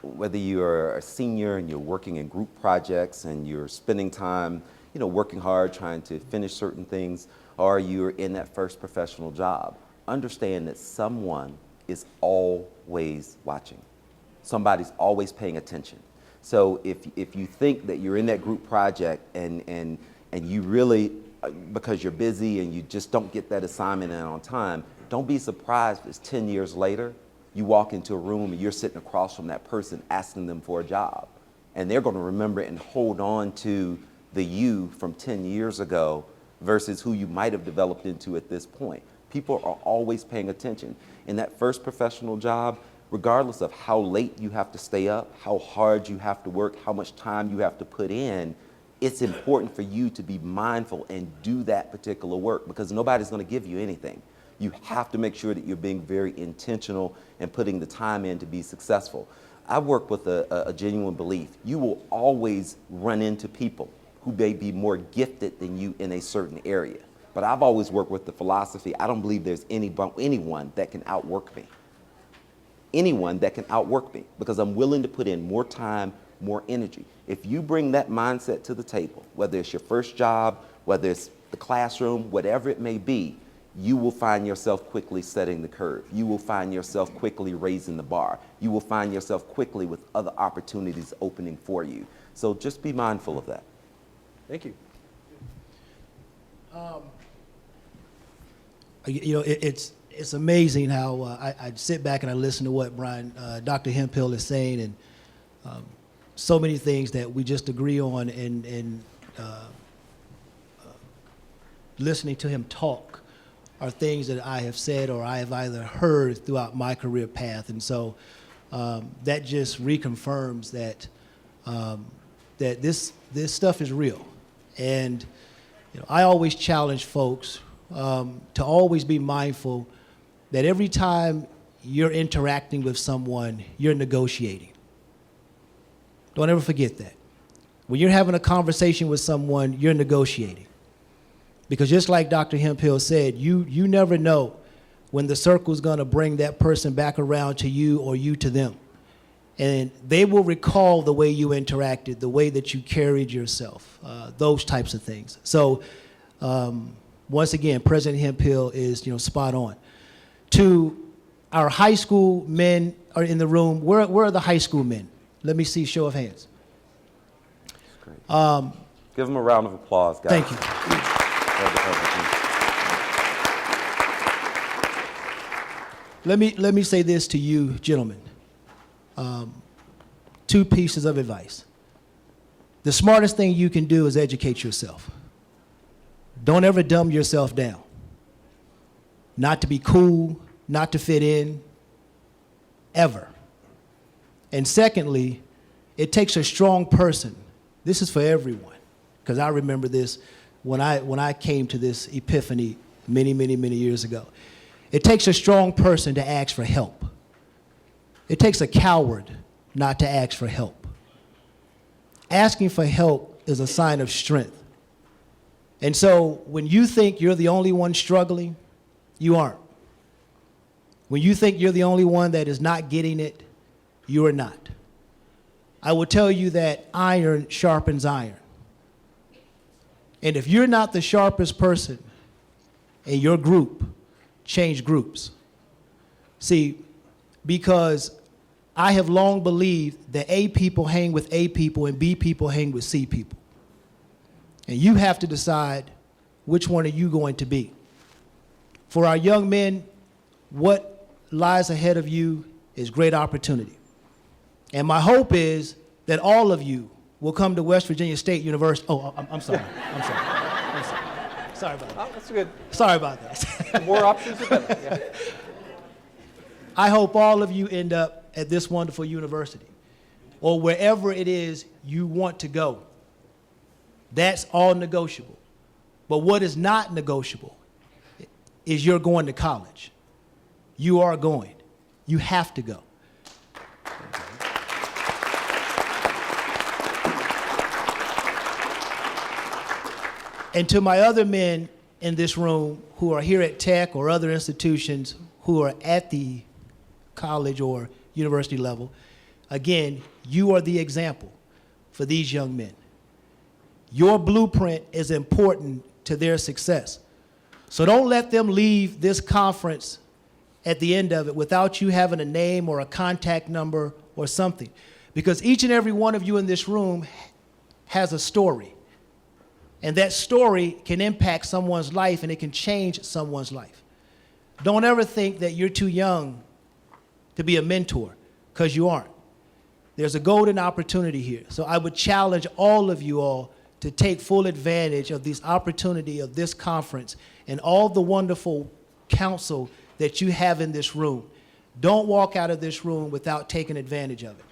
whether you're a senior and you're working in group projects and you're spending time, working hard trying to finish certain things, or you're in that first professional job, understand that someone is always watching. Somebody's always paying attention. So if you think that you're in that group project and you really, because you're busy and you just don't get that assignment in on time, don't be surprised if it's 10 years later, you walk into a room and you're sitting across from that person asking them for a job. And they're going to remember and hold on to the you from 10 years ago versus who you might have developed into at this point. People are always paying attention. In that first professional job, regardless of how late you have to stay up, how hard you have to work, how much time you have to put in, it's important for you to be mindful and do that particular work because nobody's going to give you anything. You have to make sure that you're being very intentional and putting the time in to be successful. I work with a genuine belief. You will always run into people who may be more gifted than you in a certain area. But I've always worked with the philosophy, I don't believe there's anyone that can outwork me. Anyone that can outwork me because I'm willing to put in more time, more energy. If you bring that mindset to the table, whether it's your first job, whether it's the classroom, whatever it may be, you will find yourself quickly setting the curve. You will find yourself quickly raising the bar. You will find yourself quickly with other opportunities opening for you. So just be mindful of that. Thank you. It's amazing how I sit back and I listen to what Dr. Hemphill is saying, and so many things that we just agree on, and listening to him talk are things that I have said or I have either heard throughout my career path, and so that just reconfirms that that this stuff is real, and I always challenge folks to always be mindful that every time you're interacting with someone, you're negotiating. Don't ever forget that. When you're having a conversation with someone, you're negotiating. Because just like Dr. Hemphill said, you never know when the circle's gonna bring that person back around to you or you to them. And they will recall the way you interacted, the way that you carried yourself, those types of things. So once again, President Hemphill is spot on. To our high school men are in the room. Where are the high school men? Let me see, show of hands. Give them a round of applause, guys. Thank you. Let me say this to you, gentlemen. Two pieces of advice. The smartest thing you can do is educate yourself. Don't ever dumb yourself down. Not to be cool, not to fit in, ever. And secondly, it takes a strong person. This is for everyone, because I remember this when I came to this epiphany many, many, many years ago. It takes a strong person to ask for help. It takes a coward not to ask for help. Asking for help is a sign of strength. And so when you think you're the only one struggling, you aren't. When you think you're the only one that is not getting it, you are not. I will tell you that iron sharpens iron. And if you're not the sharpest person in your group, change groups. See, because I have long believed that A people hang with A people and B people hang with C people. And you have to decide which one are you going to be. For our young men, what lies ahead of you is great opportunity. And my hope is that all of you will come to West Virginia State University. Oh, I'm sorry. Sorry about that. Oh, that's good. Sorry about that. More options are better. Yeah. I hope all of you end up at this wonderful university or wherever it is you want to go. That's all negotiable. But what is not negotiable is you're going to college. You are going. You have to go. And to my other men in this room who are here at Tech or other institutions who are at the college or university level, again, you are the example for these young men. Your blueprint is important to their success. So don't let them leave this conference at the end of it without you having a name or a contact number or something. Because each and every one of you in this room has a story. And that story can impact someone's life and it can change someone's life. Don't ever think that you're too young to be a mentor, because you aren't. There's a golden opportunity here. So I would challenge all of you all to take full advantage of this opportunity of this conference and all the wonderful counsel that you have in this room. Don't walk out of this room without taking advantage of it,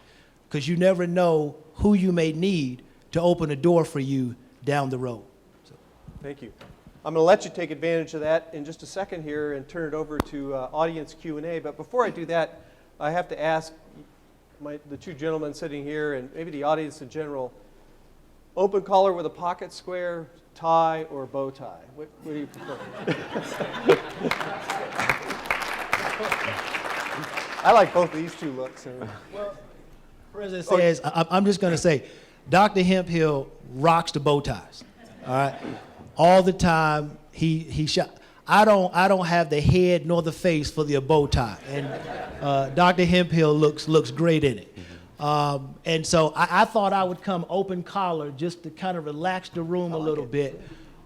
because you never know who you may need to open a door for you down the road. Thank you. I'm going to let you take advantage of that in just a second here and turn it over to audience Q&A. But before I do that, I have to ask the two gentlemen sitting here and maybe the audience in general, open collar with a pocket square, tie, or bow tie? What do you prefer? I like both of these two looks. Well, President says, I'm just going to say, Dr. Hemphill rocks the bow ties. All right, all the time. He shot. I don't have the head nor the face for the bow tie, and Dr. Hemphill looks great in it. And so I thought I would come open collar just to kind of relax the room a little bit.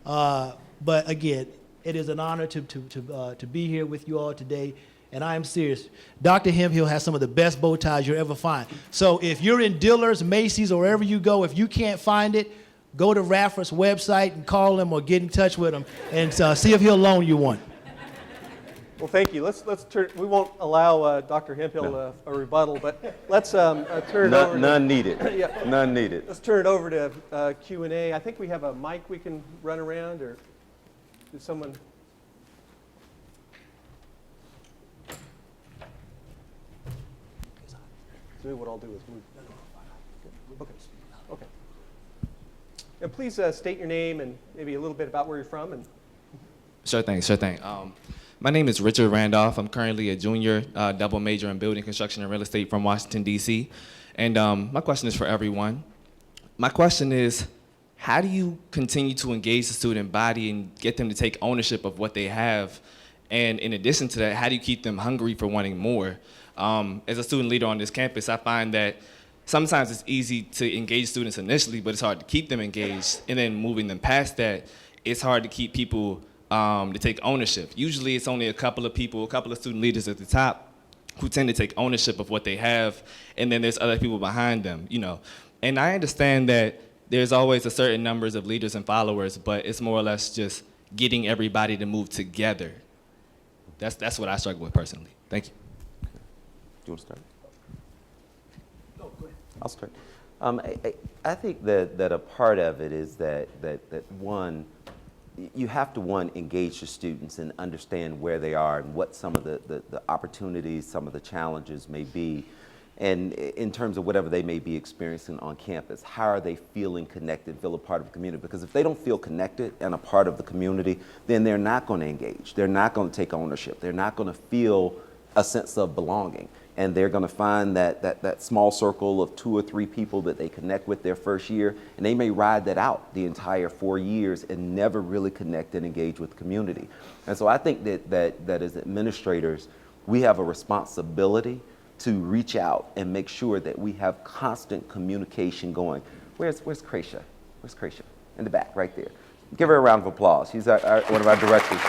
But again, it is an honor to be here with you all today. And I am serious. Dr. Hemphill has some of the best bow ties you'll ever find. So if you're in Dillard's, Macy's, or wherever you go, if you can't find it, go to Radford's website and call him or get in touch with him and see if he'll loan you one. Well, thank you. Let's turn. We won't allow Dr. Hemphill a rebuttal, but let's turn it over. None needed. Yeah. None needed. Let's turn it over to Q&A. I think we have a mic we can run around, or did someone? So maybe what I'll do is move. Okay. Okay. And please state your name and maybe a little bit about where you're from. And Sure thing, sure thing. My name is Richard Randolph. I'm currently a junior double major in building construction and real estate from Washington, D.C. And my question is for everyone. My question is, how do you continue to engage the student body and get them to take ownership of what they have? And in addition to that, how do you keep them hungry for wanting more? As a student leader on this campus, I find that sometimes it's easy to engage students initially, but it's hard to keep them engaged. And then moving them past that, it's hard to keep people to take ownership. Usually it's only a couple of people, a couple of student leaders at the top who tend to take ownership of what they have, and then there's other people behind them, you know. And I understand that there's always a certain numbers of leaders and followers, but it's more or less just getting everybody to move together. That's what I struggle with personally. Thank you. Do you want to start? No, go ahead. I'll start. I think that a part of it is that one, you have to engage the students and understand where they are and what some of the opportunities, some of the challenges may be, and in terms of whatever they may be experiencing on campus. How are they feeling connected, feel a part of the community? Because if they don't feel connected and a part of the community, then they're not going to engage. They're not going to take ownership. They're not going to feel a sense of belonging. And they're going to find that small circle of 2 or 3 people that they connect with their first year, and they may ride that out the entire 4 years and never really connect and engage with the community. And so I think that as administrators, we have a responsibility to reach out and make sure that we have constant communication going. Where's Kracia? Where's Kracia? In the back, right there. Give her a round of applause. She's one of our directors.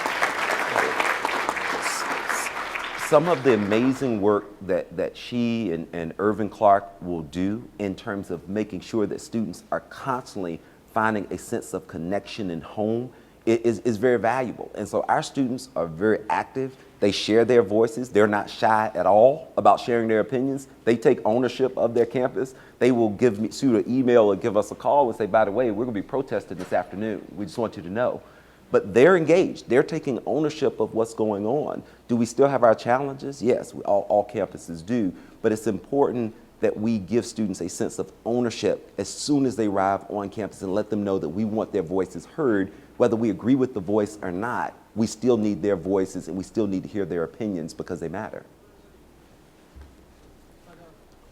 Some of the amazing work that she and Irving Clark will do in terms of making sure that students are constantly finding a sense of connection and home is very valuable. And so our students are very active. They share their voices. They're not shy at all about sharing their opinions. They take ownership of their campus. They will shoot an email or give us a call and say, by the way, we're going to be protesting this afternoon. We just want you to know. But they're engaged. They're taking ownership of what's going on. Do we still have our challenges? Yes, all campuses do. But it's important that we give students a sense of ownership as soon as they arrive on campus and let them know that we want their voices heard. Whether we agree with the voice or not, we still need their voices and we still need to hear their opinions because they matter.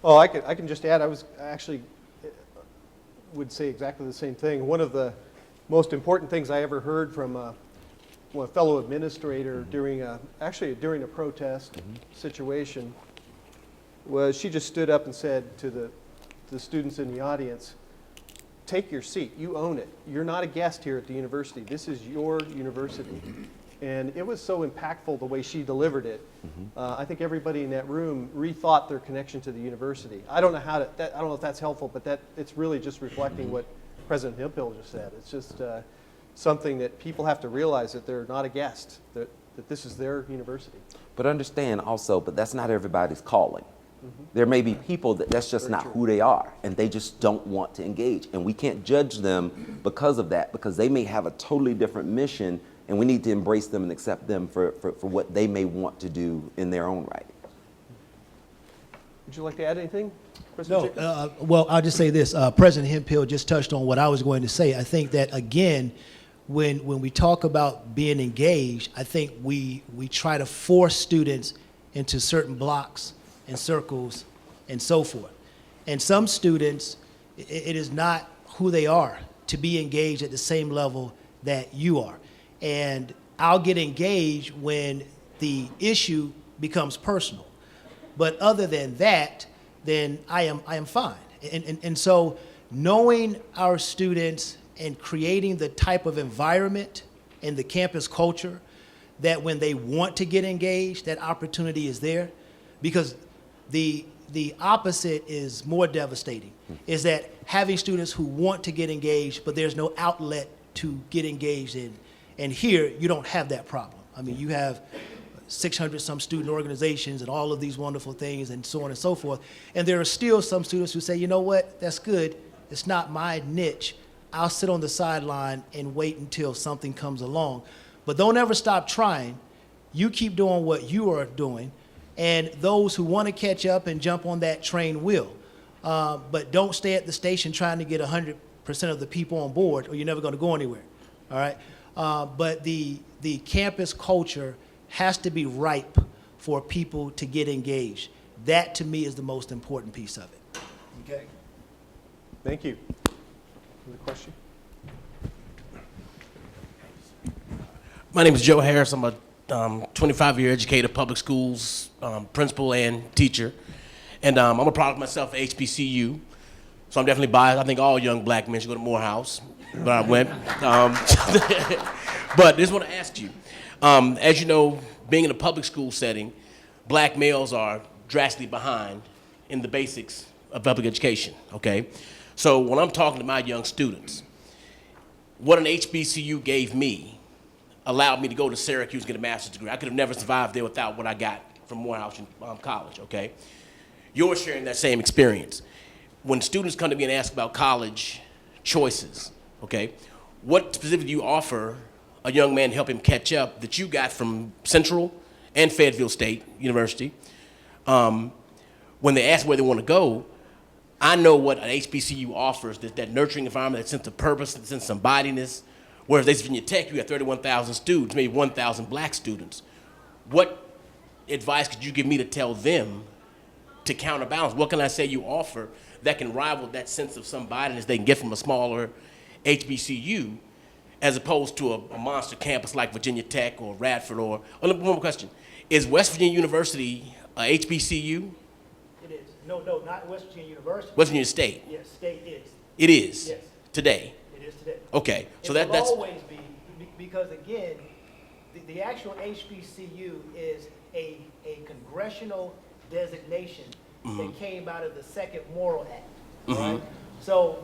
Oh, I can just add, I actually would say exactly the same thing. One of the most important things I ever heard from a fellow administrator during a protest situation was she just stood up and said to the students in the audience, take your seat, you own it. You're not a guest here at the university. This is your university. And it was so impactful the way she delivered it. I think everybody in that room rethought their connection to the university. I don't know I don't know if that's helpful, but it's really just reflecting what President Hemphill just said. It's just something that people have to realize that they're not a guest, that this is their university. But understand also, but that's not everybody's calling. There may be people that's just not who they are, and they just don't want to engage. And we can't judge them because of that, because they may have a totally different mission, and we need to embrace them and accept them for what they may want to do in their own right. Would you like to add anything? No, well, I'll just say this. President Hemphill just touched on what I was going to say. I think that, again, when we talk about being engaged, I think we try to force students into certain blocks and circles and so forth. And some students, it is not who they are to be engaged at the same level that you are. And I'll get engaged when the issue becomes personal. But other than that, then I am fine. And so knowing our students and creating the type of environment and the campus culture that when they want to get engaged, that opportunity is there. Because the opposite is more devastating, is that having students who want to get engaged, but there's no outlet to get engaged in. And here, you don't have that problem. I mean, you have 600 some student organizations and all of these wonderful things and so on and so forth. And there are still some students who say, you know what, that's good. It's not my niche. I'll sit on the sideline and wait until something comes along. But don't ever stop trying. You keep doing what you are doing. And those who want to catch up and jump on that train will. But don't stay at the station trying to get 100% of the people on board, or you're never going to go anywhere. All right? But the campus culture has to be ripe for people to get engaged. That, to me, is the most important piece of it. Okay? Thank you. Another question? My name is Joe Harris. I'm a 25-year educator, public schools, principal and teacher. And I'm a product myself of HBCU. So I'm definitely biased. I think all young black men should go to Morehouse. But I went. But I just want to ask you, as you know, being in a public school setting, black males are drastically behind in the basics of public education, okay? So when I'm talking to my young students, what an HBCU gave me allowed me to go to Syracuse and get a master's degree. I could have never survived there without what I got from Morehouse College, okay? You're sharing that same experience. When students come to me and ask about college choices, okay, what specifically do you offer a young man to help him catch up that you got from Central and Fayetteville State University? When they ask where they want to go, I know what an HBCU offers, that nurturing environment, that sense of purpose, that sense of embodiness. Whereas at Virginia Tech, you have 31,000 students, maybe 1,000 black students. What advice could you give me to tell them to counterbalance? What can I say you offer that can rival that sense of somebodyness they can get from a smaller HBCU as opposed to a monster campus like Virginia Tech or Radford or one more question. Is West Virginia University a HBCU? It is. No, not West Virginia University. West Virginia State? Yes, State is. It is? Yes. Today? It is today. Okay, so it will that's... always be, because again, the actual HBCU is a congressional designation that came out of the Second Morrill Act. Right? So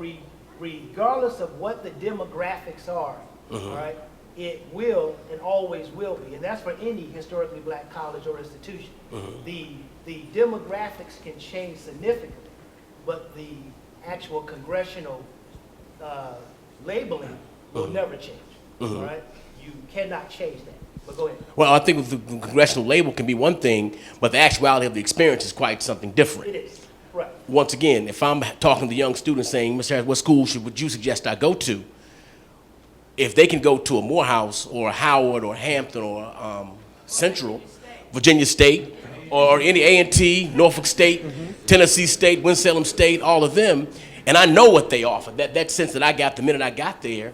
regardless of what the demographics are, all right, it will and always will be, and that's for any historically black college or institution. The demographics can change significantly, but the actual congressional labeling will never change, all right? You cannot change that, but go ahead. Well, I think the congressional label can be one thing, but the actuality of the experience is quite something different. It is, right. Once again, if I'm talking to young students saying, Mr. Harris, what school would you suggest I go to? If they can go to a Morehouse or a Howard or Hampton or Central, Virginia State, or any A&T, Norfolk State, Tennessee State, Winston-Salem State, all of them, and I know what they offer. That sense that I got the minute I got there,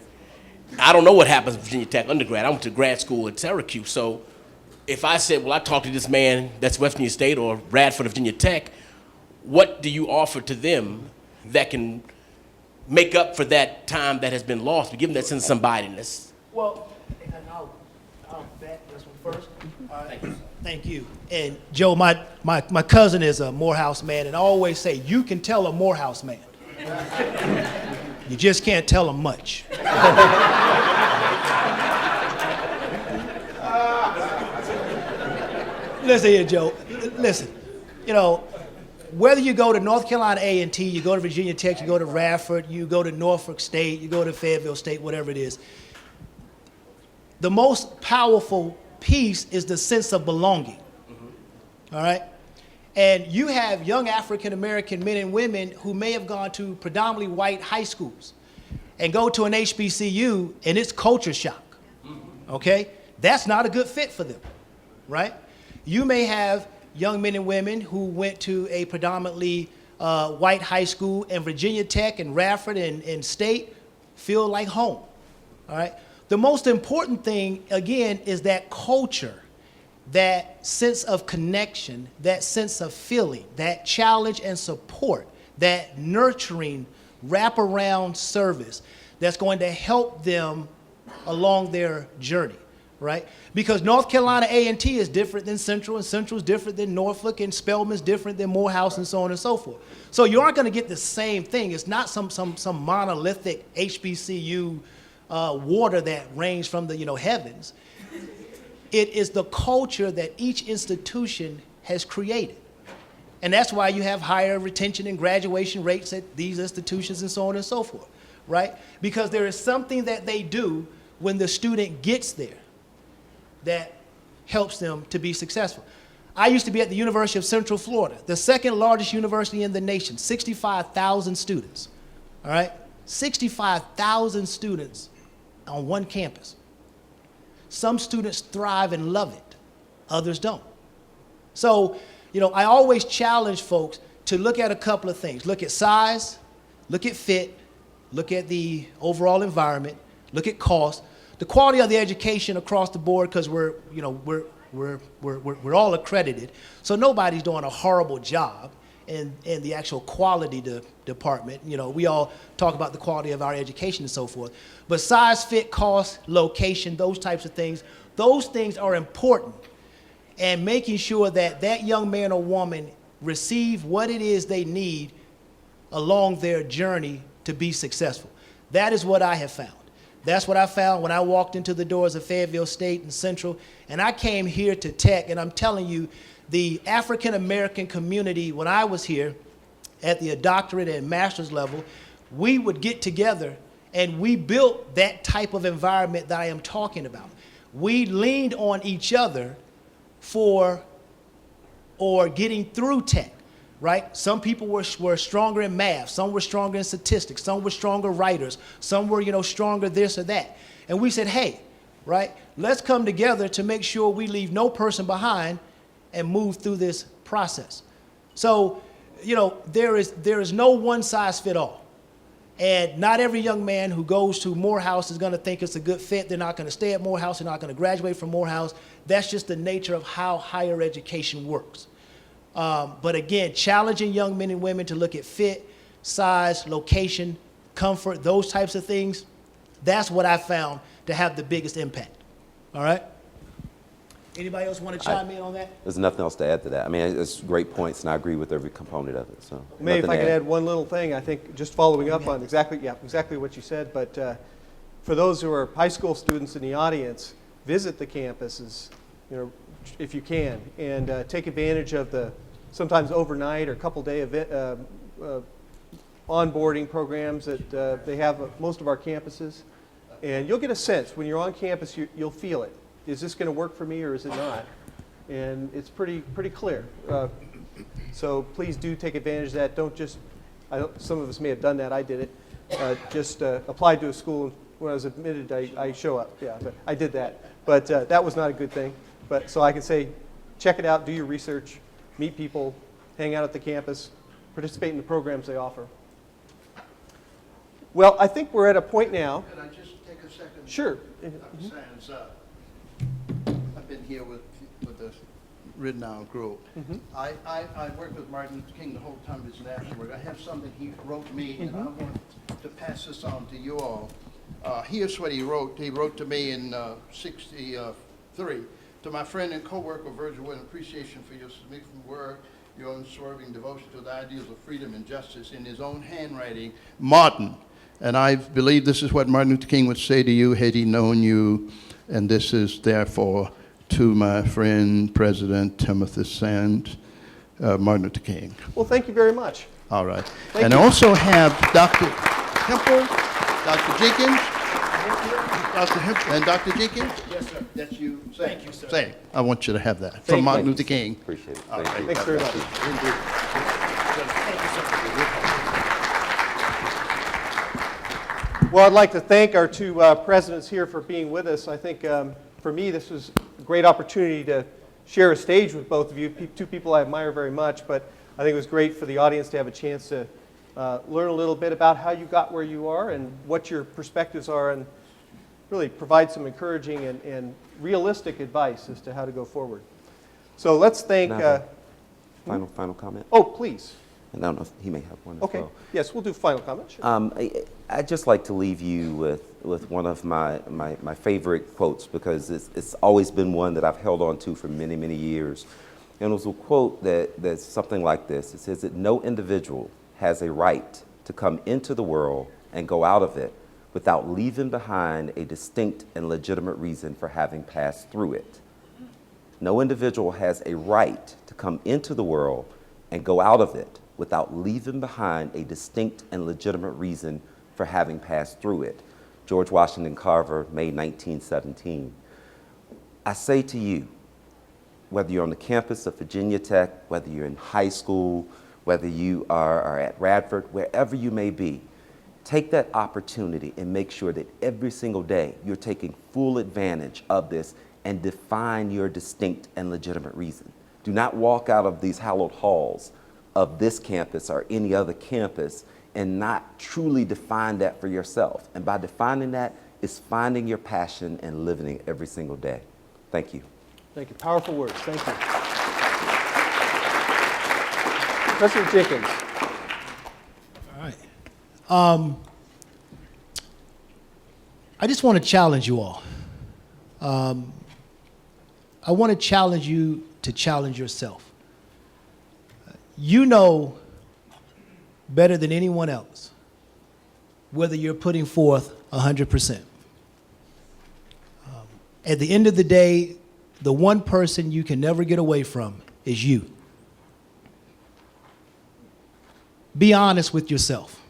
I don't know what happens at Virginia Tech undergrad. I went to grad school at Syracuse. So if I said, well, I talked to this man that's West Virginia State or Radford, Virginia Tech, what do you offer to them that can make up for that time that has been lost, but give them that sense of somebodyness? Well, and I'll back this one first. Thank you. And Joe, my cousin is a Morehouse man, and I always say, you can tell a Morehouse man. You just can't tell him much. Listen here, Joe. Listen, you know, whether you go to North Carolina A&T, you go to Virginia Tech, you go to Radford, you go to Norfolk State, you go to Fayetteville State, whatever it is, the most powerful piece is the sense of belonging, all right? And you have young African-American men and women who may have gone to predominantly white high schools and go to an HBCU and it's culture shock, okay? That's not a good fit for them, right? You may have young men and women who went to a predominantly white high school, and Virginia Tech and Radford and State feel like home, all right? The most important thing, again, is that culture, that sense of connection, that sense of feeling, that challenge and support, that nurturing wraparound service that's going to help them along their journey, right? Because North Carolina A&T is different than Central, and Central is different than Norfolk, and Spelman's different than Morehouse, and so on and so forth. So you aren't going to get the same thing. It's not some monolithic HBCU water that rains from the heavens. It is the culture that each institution has created. And that's why you have higher retention and graduation rates at these institutions and so on and so forth, right? Because there is something that they do when the student gets there that helps them to be successful. I used to be at the University of Central Florida, the second largest university in the nation, 65,000 students, all right? 65,000 students on one campus. Some students thrive and love it, others don't. So, I always challenge folks to look at a couple of things. Look at size, look at fit, look at the overall environment, look at cost, the quality of the education across the board, because we're all accredited, so nobody's doing a horrible job in the actual quality department. We all talk about the quality of our education and so forth. But size, fit, cost, location, those types of things are important. And making sure that that young man or woman receive what it is they need along their journey to be successful. That is what I have found. That's what I found when I walked into the doors of Fayetteville State and Central, and I came here to Tech, and I'm telling you, the African American community, when I was here at the doctorate and master's level, we would get together and we built that type of environment that I am talking about. We leaned on each other for getting through Tech, right? Some people were stronger in math, some were stronger in statistics, some were stronger writers, some were stronger this or that. And we said, hey, right, let's come together to make sure we leave no person behind and move through this process. So, there is no one size fit all. And not every young man who goes to Morehouse is gonna think it's a good fit. They're not gonna stay at Morehouse, they're not gonna graduate from Morehouse. That's just the nature of how higher education works. But again, challenging young men and women to look at fit, size, location, comfort, those types of things, that's what I found to have the biggest impact, all right? Anybody else want to chime in on that? There's nothing else to add to that. I mean, it's great points, and I agree with every component of it. So, Maybe if I could add one little thing, I think just following up on exactly what you said, but for those who are high school students in the audience, visit the campuses, if you can, and take advantage of the sometimes overnight or couple-day event, onboarding programs that they have at most of our campuses. And you'll get a sense when you're on campus, you'll feel it. Is this going to work for me or is it not? And it's pretty clear. So please do take advantage of that. Don't just, some of us may have done that, I did it. Just applied to a school, and when I was admitted, I show up. Yeah, but I did that. But that was not a good thing. But so I can say, check it out, do your research, meet people, hang out at the campus, participate in the programs they offer. Well, I think we're at a point now. Can I just take a second? Sure. Dr. Sands, I've been here with the Ridnow group. I worked with Martin Luther King the whole time of his national work. I have something he wrote me, and I want to pass this on to you all. Here's what he wrote. He wrote to me in '63. To my friend and co-worker Virgil Wood, appreciation for your significant work, your unswerving devotion to the ideals of freedom and justice. In his own handwriting, Martin. And I believe this is what Martin Luther King would say to you had he known you. And this is therefore to my friend, President Timothy Sand, Martin Luther King. Well, thank you very much. All right. Thank and you. I also have Dr. Hemphill, Dr. Jenkins, Dr. Hemphill, and Dr. Jenkins. Yes, sir. That you say. Thank you, sir. Say. I want you to have that Thank from you. Martin Luther King. Appreciate it. All Thank right. you. Thanks very much. Well, I'd like to thank our two presidents here for being with us. I think for me this was a great opportunity to share a stage with both of you, two people I admire very much, but I think it was great for the audience to have a chance to learn a little bit about how you got where you are and what your perspectives are, and really provide some encouraging and realistic advice as to how to go forward. So let's thank... Can I have a final comment? oh, please. And I don't know if he may have one as Okay. well. Yes, we'll do final comments. Sure. I'd just like to leave you with one of my favorite quotes, because it's always been one that I've held on to for many, many years. And it was a quote that's something like this. It says that no individual has a right to come into the world and go out of it without leaving behind a distinct and legitimate reason for having passed through it. No individual has a right to come into the world and go out of it without leaving behind a distinct and legitimate reason for having passed through it. George Washington Carver, May 1917. I say to you, whether you're on the campus of Virginia Tech, whether you're in high school, whether you are at Radford, wherever you may be, take that opportunity and make sure that every single day you're taking full advantage of this and define your distinct and legitimate reason. Do not walk out of these hallowed halls of this campus or any other campus and not truly define that for yourself. And by defining that, is finding your passion and living it every single day. Thank you. Thank you. Powerful words. Thank you. President Jenkins. All right. I just want to challenge you all. I want to challenge you to challenge yourself. You know better than anyone else whether you're putting forth 100%. At the end of the day, the one person you can never get away from is you. Be honest with yourself.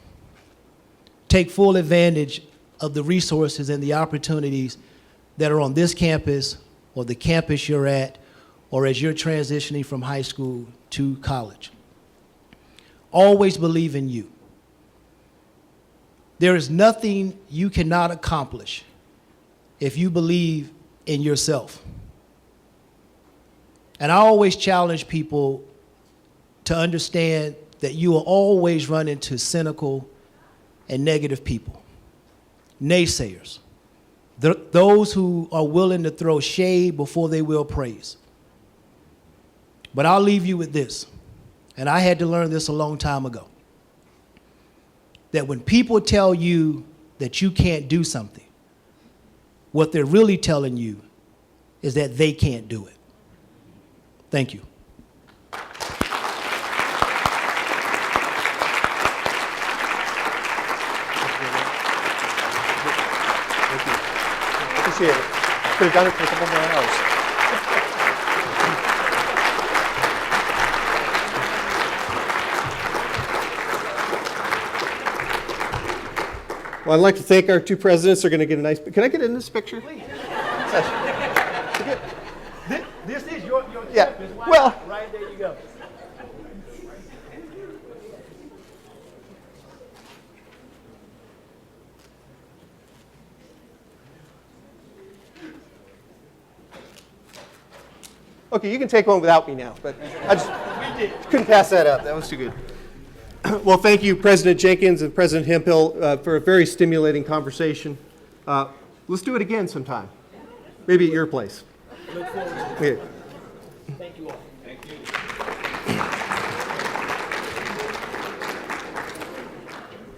Take full advantage of the resources and the opportunities that are on this campus or the campus you're at, or as you're transitioning from high school to college. Always believe in you. There is nothing you cannot accomplish if you believe in yourself. And I always challenge people to understand that you will always run into cynical and negative people, naysayers, those who are willing to throw shade before they will praise. But I'll leave you with this, and I had to learn this a long time ago, that when people tell you that you can't do something, what they're really telling you is that they can't do it. Thank you. appreciate it. Could have done it for a couple more hours. Well, I'd like to thank our two presidents. They're going to get a nice. Can I get in this picture? Please. This is your Yeah. campus. Why Well. not? Right there you go. Okay, you can take one without me now, but I just couldn't pass that up. That was too good. Well, thank you, President Jenkins and President Hemphill, for a very stimulating conversation. Let's do it again sometime, maybe at your place. Look forward to Okay. it. Thank you all.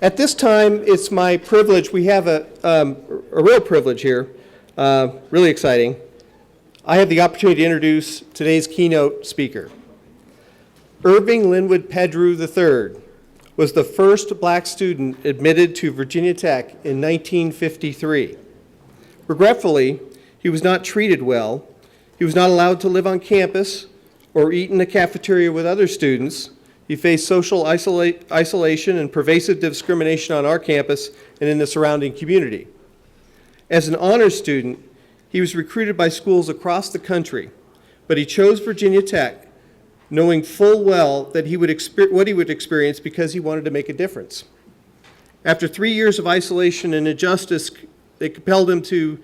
At this time, it's my privilege. We have a real privilege here, really exciting. I have the opportunity to introduce today's keynote speaker. Irving Peddrew III was the first black student admitted to Virginia Tech in 1953. Regretfully, he was not treated well. He was not allowed to live on campus or eat in the cafeteria with other students. He faced social isolation and pervasive discrimination on our campus and in the surrounding community. As an honors student, he was recruited by schools across the country, but he chose Virginia Tech, knowing full well that what he would experience because he wanted to make a difference. After 3 years of isolation and injustice, it compelled him to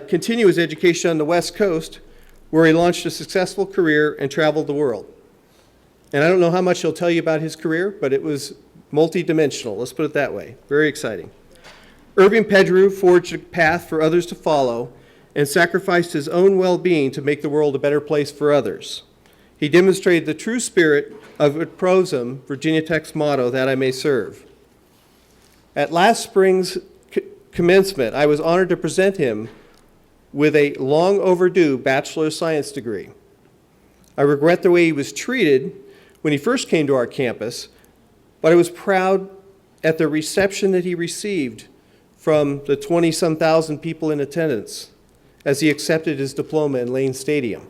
continue his education on the West Coast, where he launched a successful career and traveled the world. And I don't know how much he'll tell you about his career, but it was multidimensional, let's put it that way. Very exciting. Irving Peddrew forged a path for others to follow and sacrificed his own well-being to make the world a better place for others. He demonstrated the true spirit of prosum, Virginia Tech's motto, that I may serve. At last spring's commencement, I was honored to present him with a long overdue Bachelor of Science degree. I regret the way he was treated when he first came to our campus, but I was proud at the reception that he received from the 20-some thousand people in attendance as he accepted his diploma in Lane Stadium.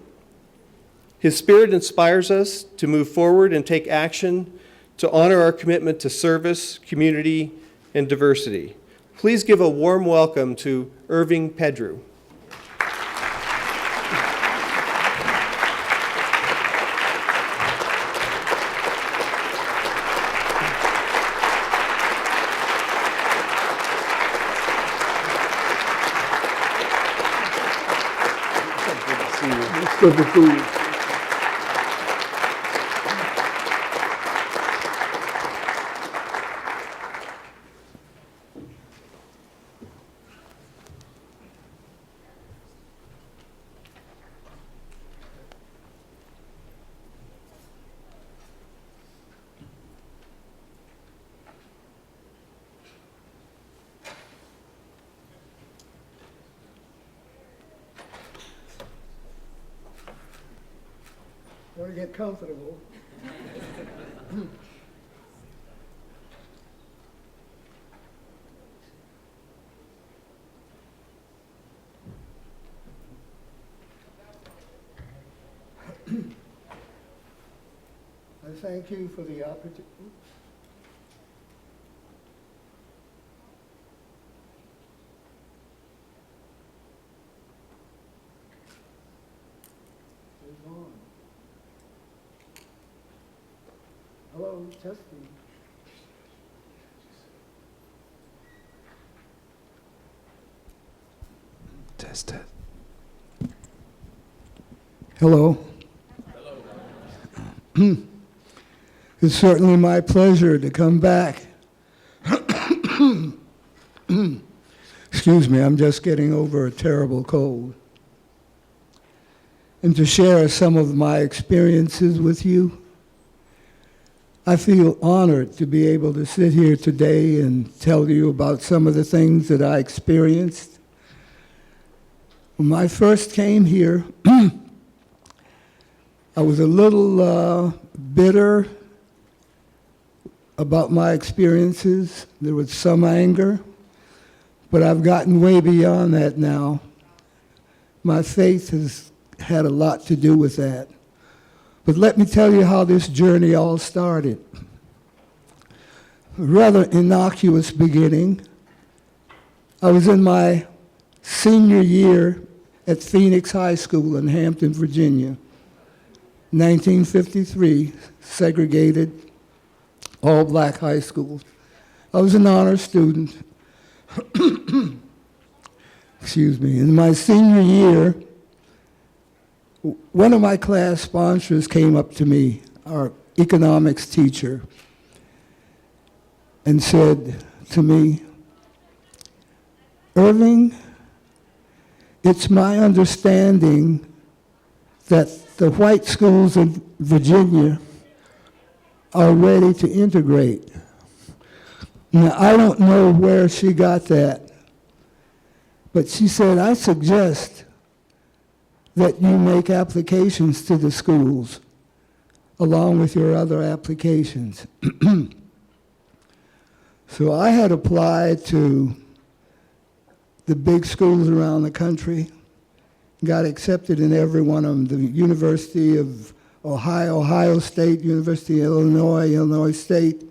His spirit inspires us to move forward and take action to honor our commitment to service, community, and diversity. Please give a warm welcome to Irving Peddrew. Good to see you. Want to get comfortable. I thank you for the opportunity. Hello, testing. Test it. Hello. It's certainly my pleasure to come back. Excuse me, I'm just getting over a terrible cold. And to share some of my experiences with you. I feel honored to be able to sit here today and tell you about some of the things that I experienced. When I first came here, I was a little bitter about my experiences. There was some anger, But I've gotten way beyond that now. My faith has had a lot to do with that. But let me tell you how this journey all started. A rather innocuous beginning. I was in my senior year at Phoenix High School in Hampton, Virginia. 1953, segregated, all-black high school. I was an honor student. Excuse me. In my senior year, one of my class sponsors came up to me, our economics teacher, and said to me, "Irving, it's my understanding that the white schools in Virginia are ready to integrate." Now, I don't know where she got that, but she said, "I suggest that you make applications to the schools along with your other applications." So I had applied to the big schools around the country, got accepted in every one of them, the University of Ohio, Ohio State, University of Illinois, Illinois State,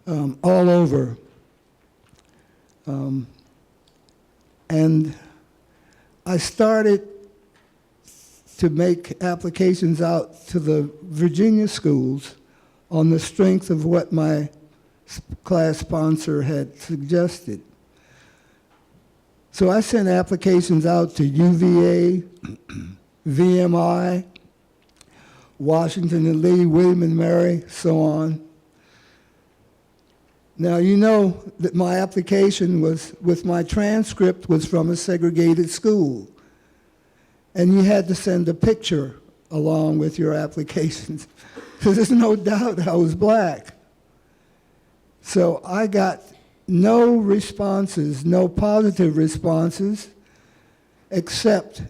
all over. And I started to make applications out to the Virginia schools on the strength of what my class sponsor had suggested. So I sent applications out to UVA, VMI, Washington and Lee, William and Mary, so on. Now, you know that my application with my transcript was from a segregated school. And you had to send a picture along with your applications. So there's no doubt I was black. So I got no responses, no positive responses, except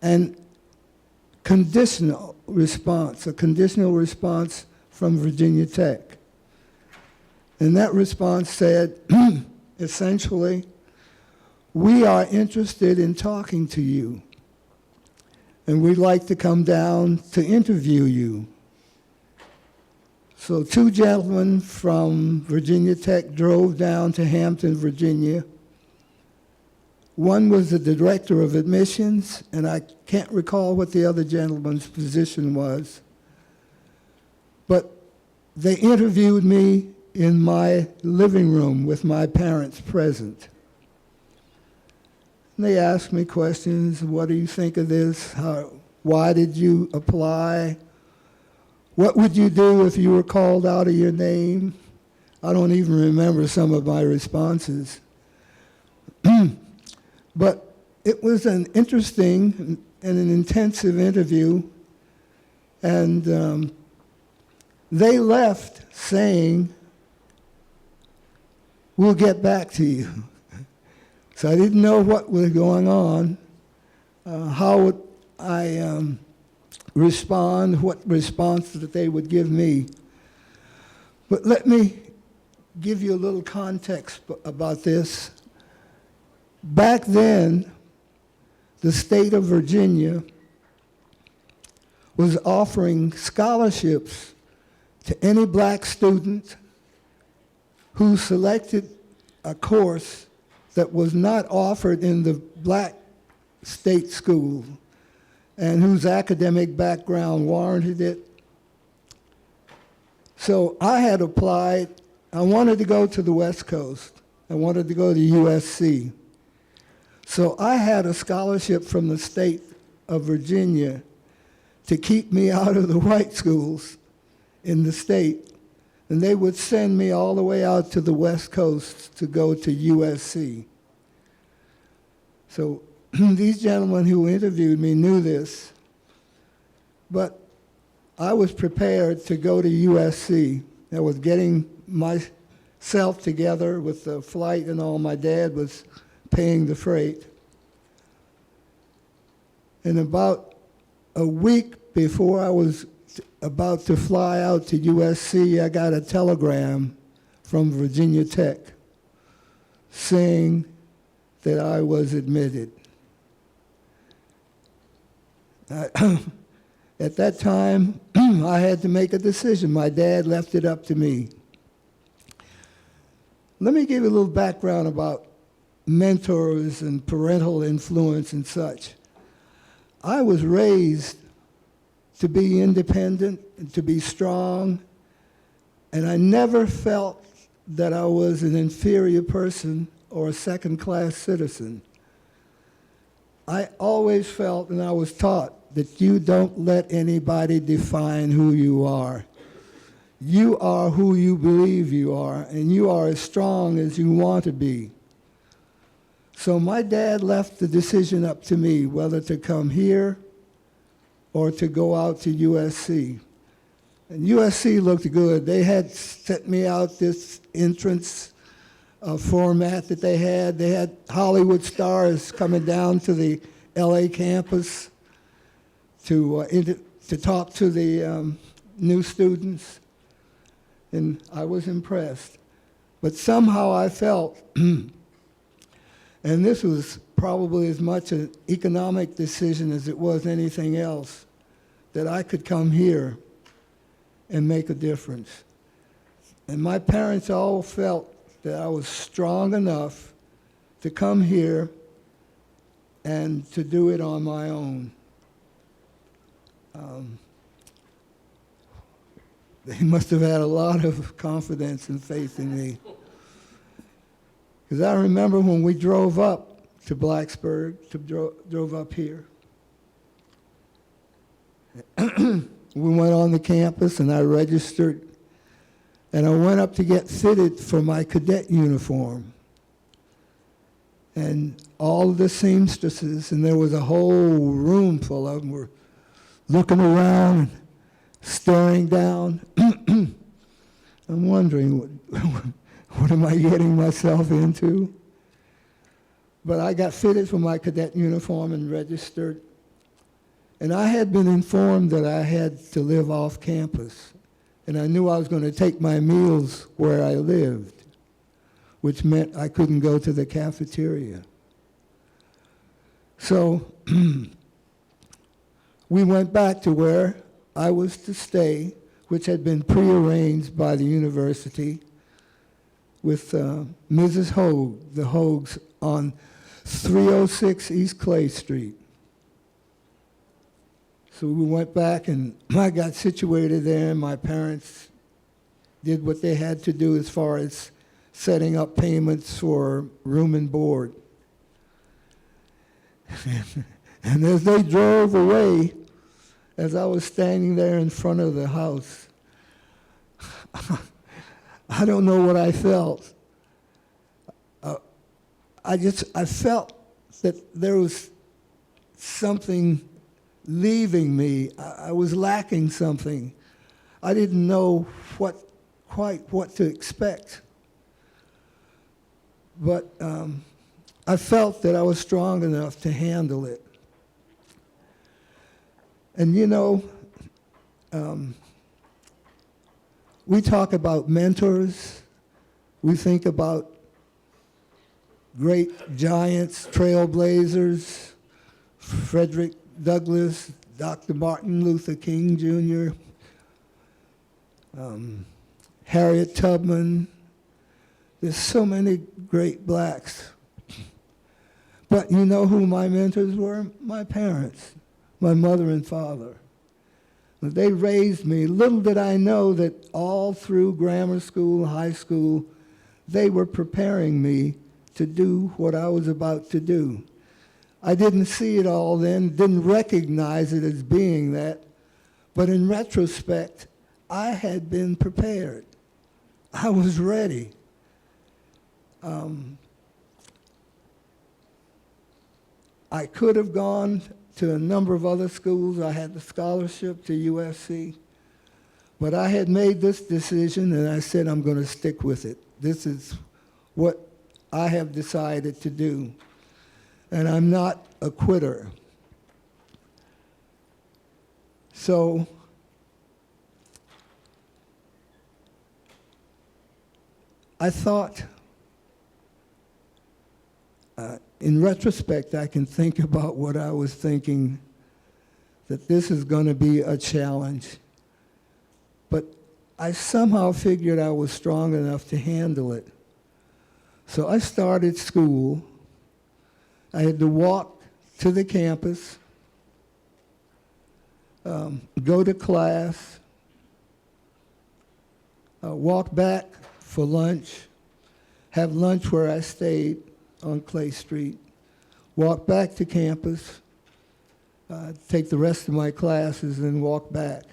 a conditional response from Virginia Tech. And that response said, essentially, "We are interested in talking to you, and we'd like to come down to interview you." So 2 gentlemen from Virginia Tech drove down to Hampton, Virginia. One was the director of admissions, and I can't recall what the other gentleman's position was. But they interviewed me in my living room with my parents present. And they asked me questions. What do you think of this? Why did you apply? What would you do if you were called out of your name? I don't even remember some of my responses. But it was an interesting and an intensive interview. And they left saying, "We'll get back to you." So I didn't know what was going on. How would I respond, what response that they would give me. But let me give you a little context about this. Back then, the state of Virginia was offering scholarships to any black student who selected a course that was not offered in the black state school and whose academic background warranted it. So I had applied. I wanted to go to the West Coast. I wanted to go to USC. So I had a scholarship from the state of Virginia to keep me out of the white schools in the state. And they would send me all the way out to the West Coast to go to USC. So these gentlemen who interviewed me knew this, but I was prepared to go to USC. I was getting myself together with the flight and all. My dad was paying the freight. And about a week before I was about to fly out to USC, I got a telegram from Virginia Tech saying that I was admitted. At that time, I had to make a decision. My dad left it up to me. Let me give you a little background about mentors and parental influence and such. I was raised to be independent and to be strong, and I never felt that I was an inferior person or a second-class citizen. I always felt, and I was taught, that you don't let anybody define who you are. You are who you believe you are, and you are as strong as you want to be. So my dad left the decision up to me whether to come here or to go out to USC. And USC looked good. They had set me out this entrance format that they had. They had Hollywood stars coming down to the LA campus to talk to the new students. And I was impressed. But somehow I felt, and this was probably as much an economic decision as it was anything else, that I could come here and make a difference. And my parents all felt that I was strong enough to come here and to do it on my own. They must have had a lot of confidence and faith in me. Because I remember when we drove up to Blacksburg, drove up here. We went on the campus and I registered, and I went up to get fitted for my cadet uniform. And all the seamstresses, and there was a whole room full of them, were looking around and staring down. I'm wondering, what am I getting myself into? But I got fitted for my cadet uniform and registered. And I had been informed that I had to live off campus. And I knew I was going to take my meals where I lived, which meant I couldn't go to the cafeteria. So we went back to where I was to stay, which had been prearranged by the university with Mrs. Hogue, the Hogues, on 306 East Clay Street. So we went back and I got situated there, and my parents did what they had to do as far as setting up payments for room and board. And as they drove away, as I was standing there in front of the house, I don't know what I felt. I felt that there was something leaving me. I was lacking something. I didn't know quite what to expect. But I felt that I was strong enough to handle it. And you know, we talk about mentors. We think about great giants, trailblazers, Frederick Douglass, Dr. Martin Luther King Jr., Harriet Tubman. There's so many great blacks. But you know who my mentors were? My parents, my mother and father. They raised me. Little did I know that all through grammar school, high school, they were preparing me to do what I was about to do. I didn't see it all then, didn't recognize it as being that, but in retrospect, I had been prepared. I was ready. I could have gone to a number of other schools. I had the scholarship to USC, but I had made this decision and I said I'm going to stick with it. This is what I have decided to do. And I'm not a quitter. So I thought in retrospect, I can think about what I was thinking, that this is going to be a challenge. But I somehow figured I was strong enough to handle it. So I started school. I had to walk to the campus, go to class, walk back for lunch, have lunch where I stayed on Clay Street, walk back to campus, take the rest of my classes, and walk back.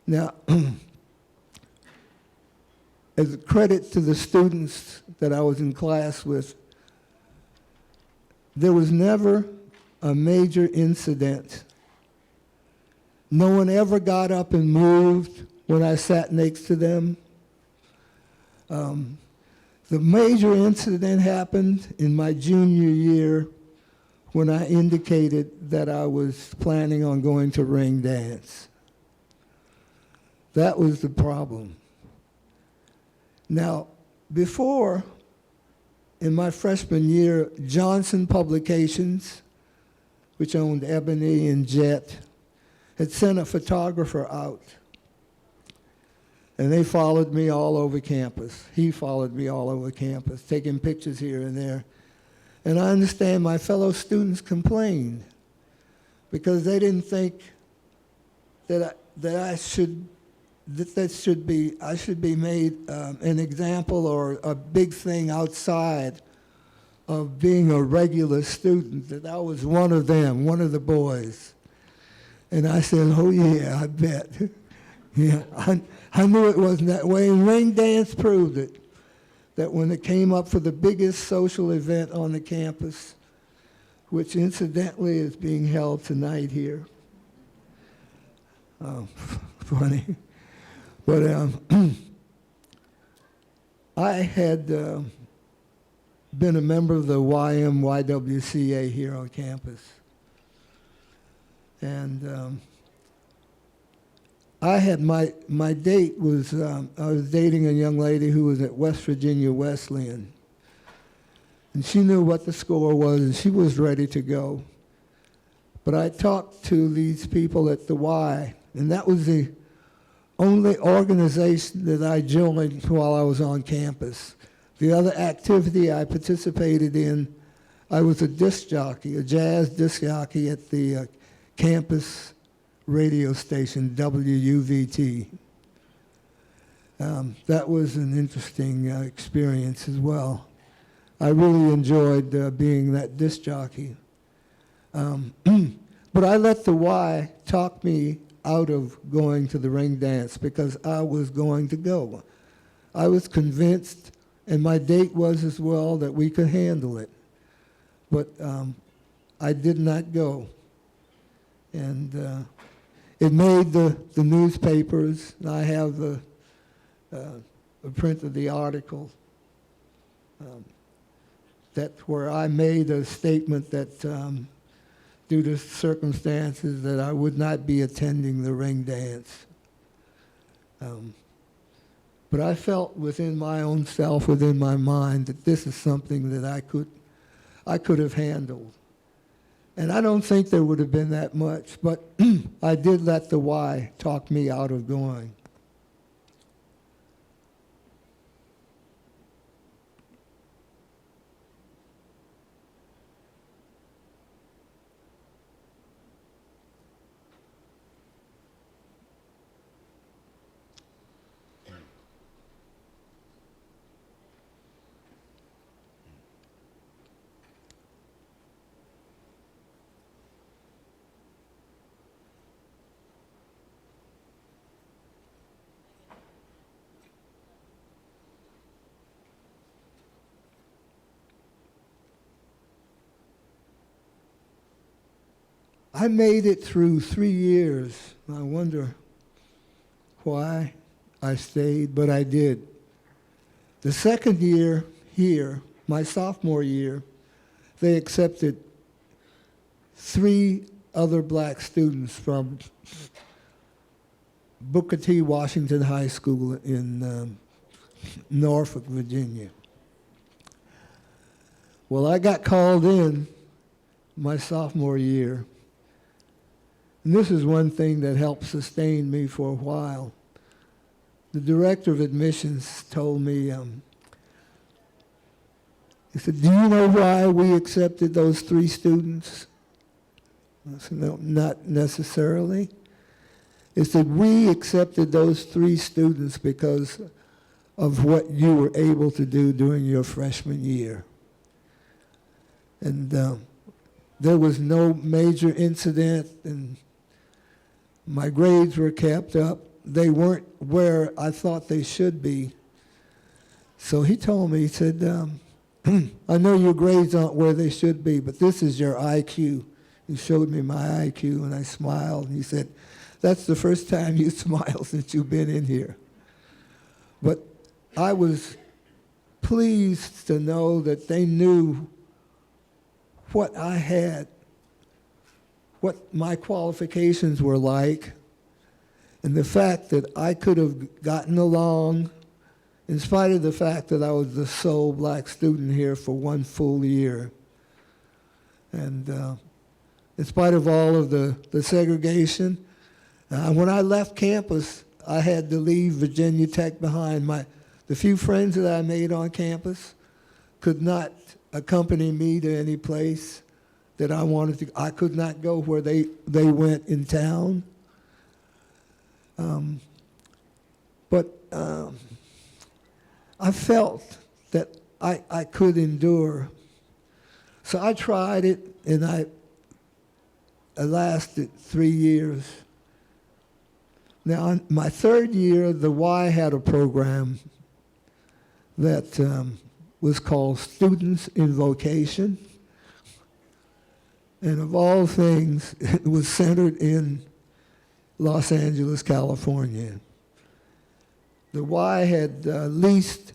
Now, as a credit to the students that I was in class with, there was never a major incident. No one ever got up and moved when I sat next to them. The major incident happened in my junior year when I indicated that I was planning on going to ring dance. That was the problem. Now, before, in my freshman year, Johnson Publications, which owned Ebony and Jet, had sent a photographer out. And they followed me all over campus. He followed me all over campus, taking pictures here and there. And I understand my fellow students complained because they didn't think that I should be made an example or a big thing outside of being a regular student, that I was one of them, one of the boys. And I said, oh yeah, I bet. Yeah, I knew it wasn't that way, and ring dance proved it, that when it came up for the biggest social event on the campus, which incidentally is being held tonight here. Funny. But I had been a member of the YMYWCA here on campus. And I had my date was, I was dating a young lady who was at West Virginia Wesleyan. And she knew what the score was, and she was ready to go. But I talked to these people at the Y, and that was the only organization that I joined while I was on campus. The other activity I participated in, I was a disc jockey, a jazz disc jockey at the campus radio station, WUVT. That was an interesting experience as well. I really enjoyed being that disc jockey. But I let the Y talk me out of going to the ring dance because I was going to go. I was convinced, and my date was as well, that we could handle it. But I did not go. And it made the newspapers, and I have a print of the article where I made a statement that due to circumstances that I would not be attending the ring dance. But I felt within my own self, within my mind, that this is something that I could have handled. And I don't think there would have been that much, but I did let the Y talk me out of going. I made it through 3 years. I wonder why I stayed, but I did. The second year here, my sophomore year, they accepted 3 other black students from Booker T. Washington High School in Norfolk, Virginia. Well, I got called in my sophomore year. And this is one thing that helped sustain me for a while. The director of admissions told me, he said, "Do you know why we accepted those 3 students?" I said, "No, not necessarily." He said, "We accepted those 3 students because of what you were able to do during your freshman year." And there was no major incident, and my grades were kept up. They weren't where I thought they should be. So he told me, he said, "I know your grades aren't where they should be, but this is your IQ." He showed me my IQ, and I smiled, and he said, "That's the first time you smiled since you've been in here." But I was pleased to know that they knew what I had, what my qualifications were like, and the fact that I could have gotten along in spite of the fact that I was the sole black student here for 1 full year. And in spite of all of the segregation, when I left campus, I had to leave Virginia Tech behind. The few friends that I made on campus could not accompany me to any place that I wanted to. I could not go where they went in town. But I felt that I could endure. So I tried it, and I lasted 3 years. Now, in my 3rd year, the Y had a program that was called Students in Vocation. And of all things, it was centered in Los Angeles, California. The Y had leased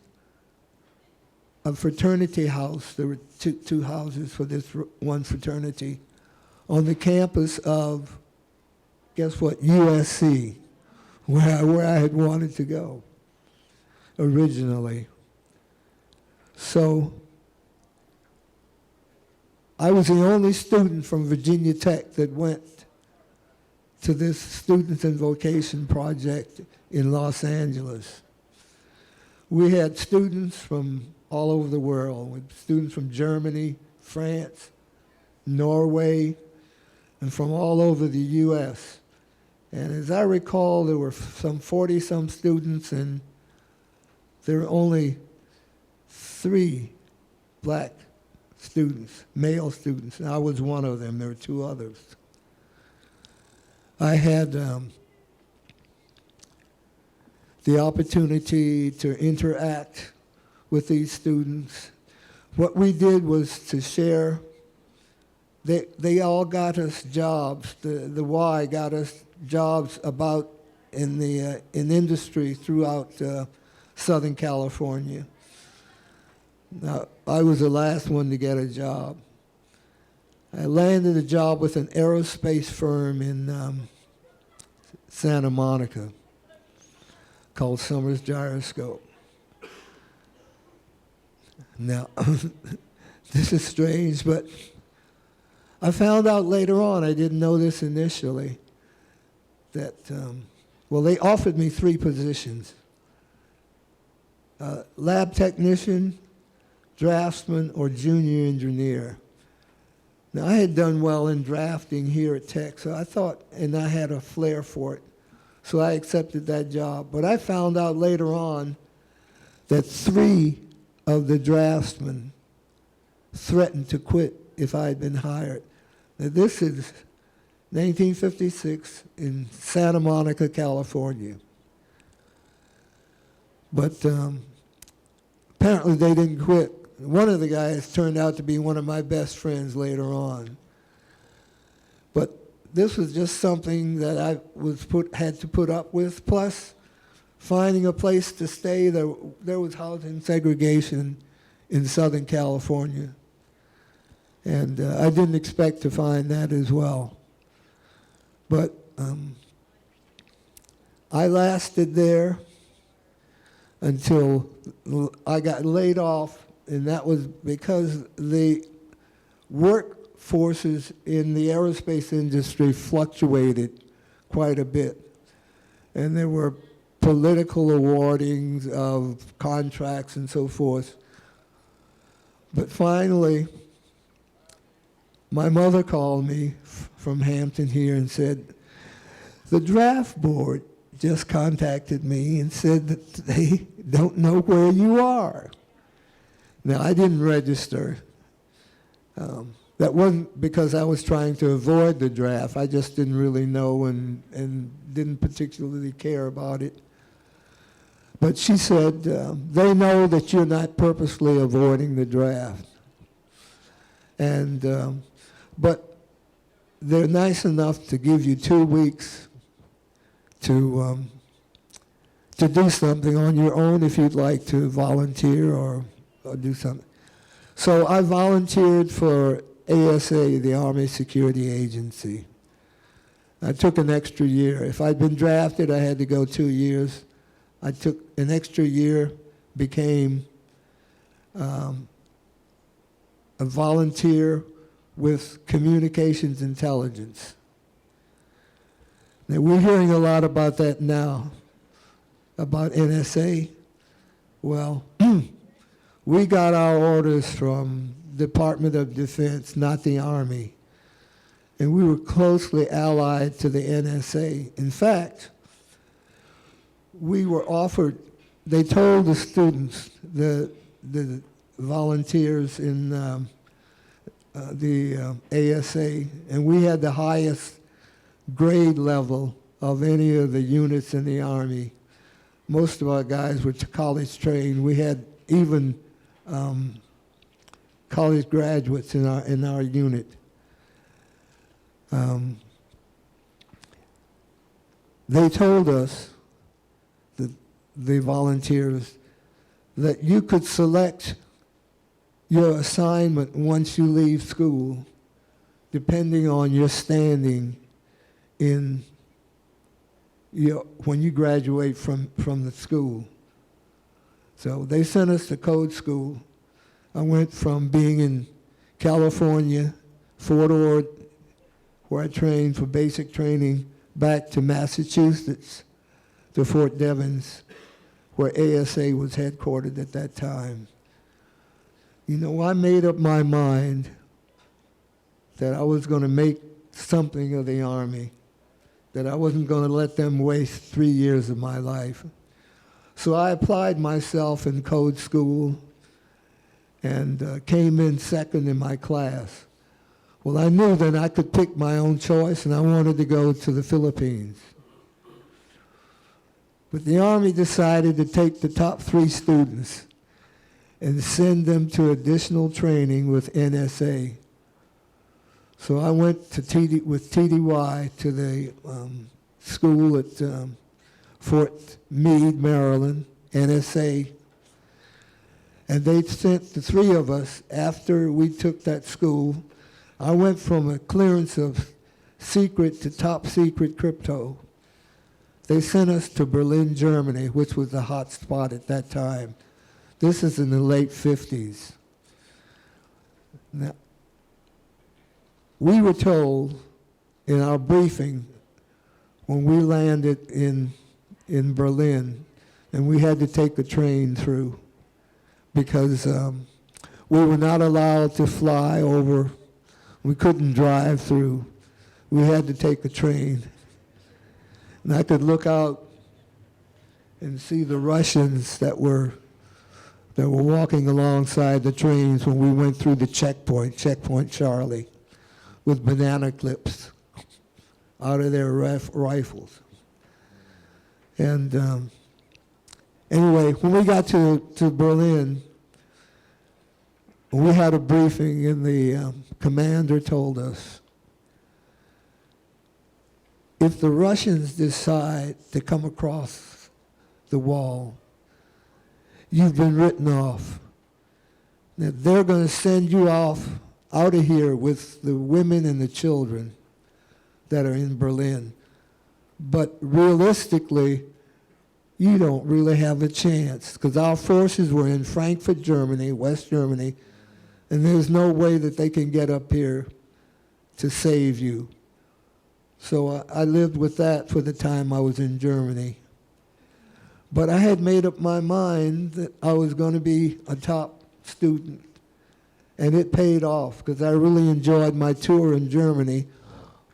a fraternity house. There were two houses for this one fraternity on the campus of, guess what, USC, where I had wanted to go originally. So I was the only student from Virginia Tech that went to this Students in Vocation project in Los Angeles. We had students from all over the world, with students from Germany, France, Norway, and from all over the U.S. And as I recall, there were some 40-some students, and there were only 3 black students, male students, and I was one of them. There were 2 others. I had the opportunity to interact with these students. What we did was to share. They all got us jobs. The Y got us jobs about in industry throughout Southern California. Now, I was the last one to get a job. I landed a job with an aerospace firm in Santa Monica called Summers Gyroscope. Now, this is strange, but I found out later on, I didn't know this initially, that, well, they offered me 3 positions. Lab technician, draftsman, or junior engineer. Now, I had done well in drafting here at Tech, so I thought, and I had a flair for it, so I accepted that job. But I found out later on that 3 of the draftsmen threatened to quit if I had been hired. Now, this is 1956 in Santa Monica, California. But apparently they didn't quit. One of the guys turned out to be one of my best friends later on. But this was just something that I had to put up with. Plus, finding a place to stay, there was housing segregation in Southern California. And I didn't expect to find that as well. But I lasted there until I got laid off and that was because the workforces in the aerospace industry fluctuated quite a bit. And there were political awardings of contracts and so forth. But finally, my mother called me from Hampton here and said, the draft board just contacted me and said that they don't know where you are. Now, I didn't register. That wasn't because I was trying to avoid the draft. I just didn't really know and didn't particularly care about it. But she said, they know that you're not purposely avoiding the draft. And, but they're nice enough to give you 2 weeks to do something on your own if you'd like to volunteer or do something. So I volunteered for ASA, the Army Security Agency. I took an extra year. If I'd been drafted, I had to go 2 years. I took an extra year, became a volunteer with communications intelligence. Now, we're hearing a lot about that now, about NSA. Well, we got our orders from Department of Defense, not the Army. And we were closely allied to the NSA. In fact, we were offered, they told the students, the volunteers in the ASA, and we had the highest grade level of any of the units in the Army. Most of our guys were college trained. We had even college graduates in our unit. They told us, the volunteers, that you could select your assignment once you leave school, depending on your standing in when you graduate from the school. So they sent us to code school. I went from being in California, Fort Ord, where I trained for basic training, back to Massachusetts, to Fort Devens, where ASA was headquartered at that time. You know, I made up my mind that I was going to make something of the Army, that I wasn't going to let them waste 3 years of my life. So I applied myself in code school and came in second in my class. Well, I knew that I could pick my own choice, and I wanted to go to the Philippines. But the Army decided to take the top 3 students and send them to additional training with NSA. So I went to with TDY to the school at Fort Meade, Maryland, NSA. And they sent the 3 of us, after we took that school, I went from a clearance of secret to top secret crypto. They sent us to Berlin, Germany, which was the hot spot at that time. This is in the late 50s. Now, we were told in our briefing when we landed in Berlin, and we had to take a train through because we were not allowed to fly over. We couldn't drive through. We had to take a train. And I could look out and see the Russians that were walking alongside the trains when we went through the checkpoint Charlie, with banana clips out of their rifles. And anyway, when we got to Berlin, we had a briefing, and the commander told us, if the Russians decide to come across the wall, you've been written off. Now, they're going to send you off out of here with the women and the children that are in Berlin. But realistically, you don't really have a chance, because our forces were in Frankfurt, Germany, West Germany, and there's no way that they can get up here to save you. So I lived with that for the time I was in Germany. But I had made up my mind that I was going to be a top student, and it paid off because I really enjoyed my tour in Germany.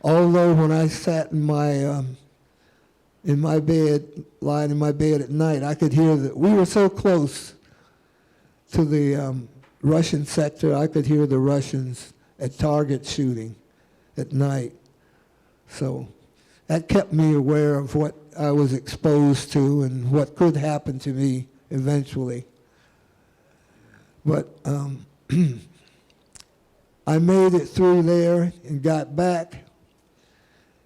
Although when I sat in my bed, lying in my bed at night, I could hear that we were so close to the Russian sector, I could hear the Russians at target shooting at night. So that kept me aware of what I was exposed to and what could happen to me eventually. But I made it through there and got back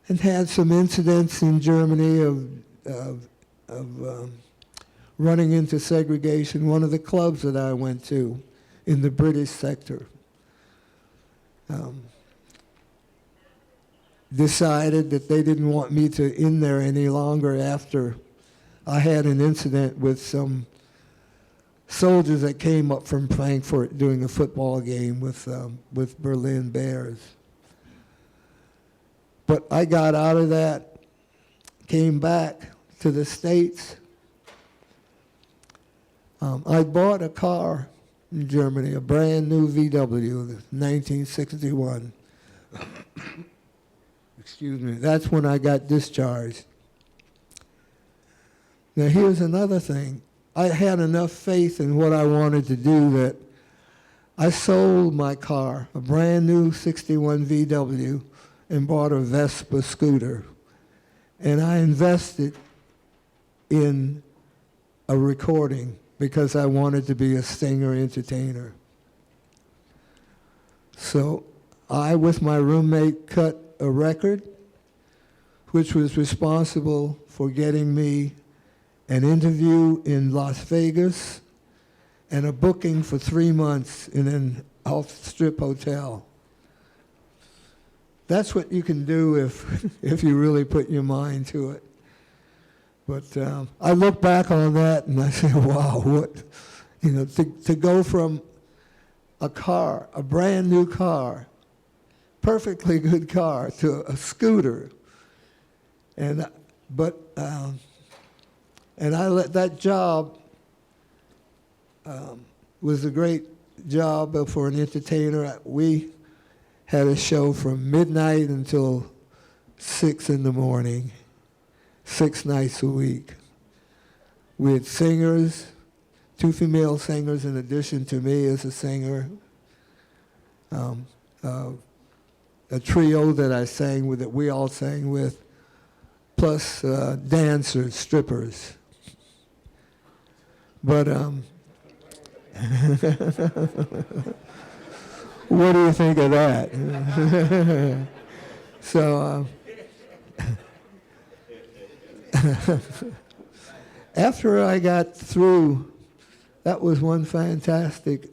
and had some incidents in Germany of running into segregation. One of the clubs that I went to in the British sector decided that they didn't want me in there any longer after I had an incident with some soldiers that came up from Frankfurt doing a football game with Berlin Bears. But I got out of that, came back to the States. I bought a car in Germany, a brand new VW, 1961. Excuse me, that's when I got discharged. Now here's another thing. I had enough faith in what I wanted to do that I sold my car, a brand new 61 VW, and bought a Vespa scooter. And I invested in a recording because I wanted to be a singer entertainer. So I, with my roommate, cut a record which was responsible for getting me an interview in Las Vegas and a booking for 3 months in an off-strip hotel. That's what you can do if you really put your mind to it. But I look back on that and I say, wow, what, to go from a car, a brand new car, perfectly good car, to a scooter. And I let that job was a great job for an entertainer. We had a show from midnight until 6 in the morning, 6 nights a week. We had singers, 2 female singers in addition to me as a singer, a trio that I sang with, that we all sang with, plus dancers, strippers. But what do you think of that? So after I got through, that was one fantastic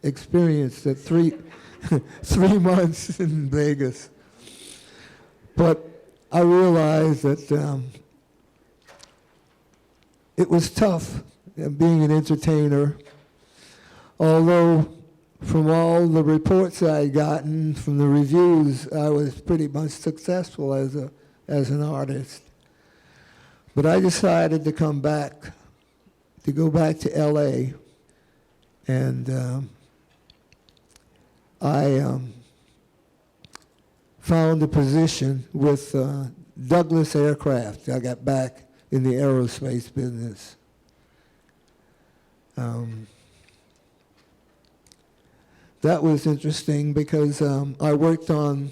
experience, that 3 months in Vegas. But I realized that it was tough being an entertainer, although from all the reports I had gotten, from the reviews, I was pretty much successful as an artist. But I decided to go back to LA, and I found a position with Douglas Aircraft. I got back in the aerospace business. That was interesting because I worked on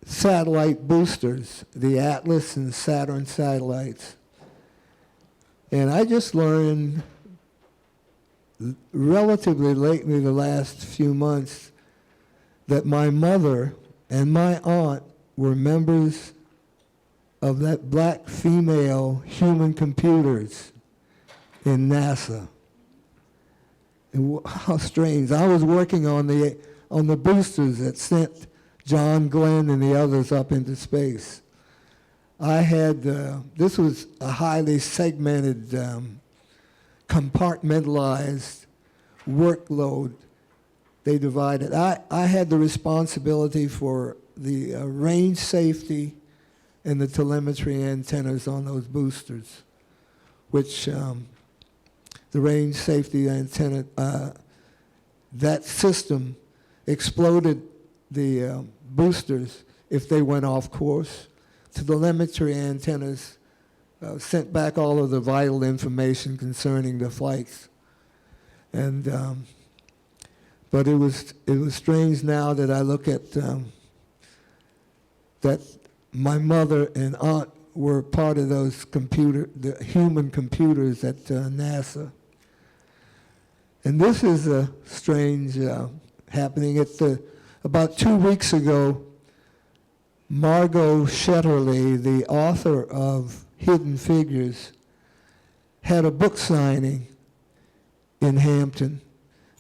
satellite boosters, the Atlas and Saturn satellites. And I just learned relatively lately, the last few months, that my mother and my aunt were members of that black female human computers in NASA. And how strange. I was working on the boosters that sent John Glenn and the others up into space. I had, this was a highly segmented, compartmentalized workload they divided. I had the responsibility for the range safety and the telemetry antennas on those boosters, which the range safety antenna, that system exploded the boosters if they went off course. Telemetry antennas sent back all of the vital information concerning the flights. And but it was strange now that I look at that my mother and aunt were part of those the human computers at NASA. And this is a strange happening. About 2 weeks ago, Margot Shetterly, the author of Hidden Figures, had a book signing in Hampton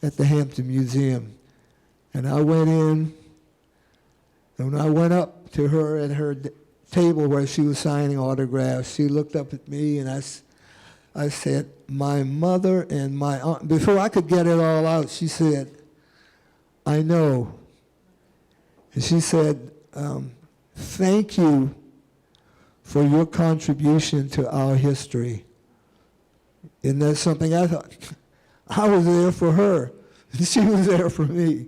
at the Hampton Museum. And I went in, and when I went up to her at her table where she was signing autographs, she looked up at me and I said, my mother and my aunt, before I could get it all out, she said, I know. And she said, thank you for your contribution to our history. And that's something I thought. I was there for her, and she was there for me.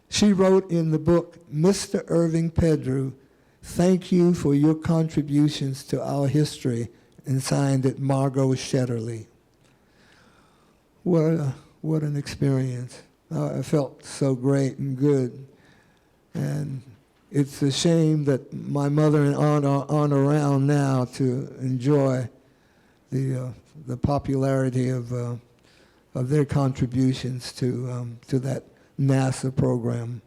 She wrote in the book, Mr. Irving Peddrew, thank you for your contributions to our history, and signed it Margot Shetterly. What an experience. I felt so great and good. And it's a shame that my mother and aunt aren't around now to enjoy the popularity of their contributions to that NASA program.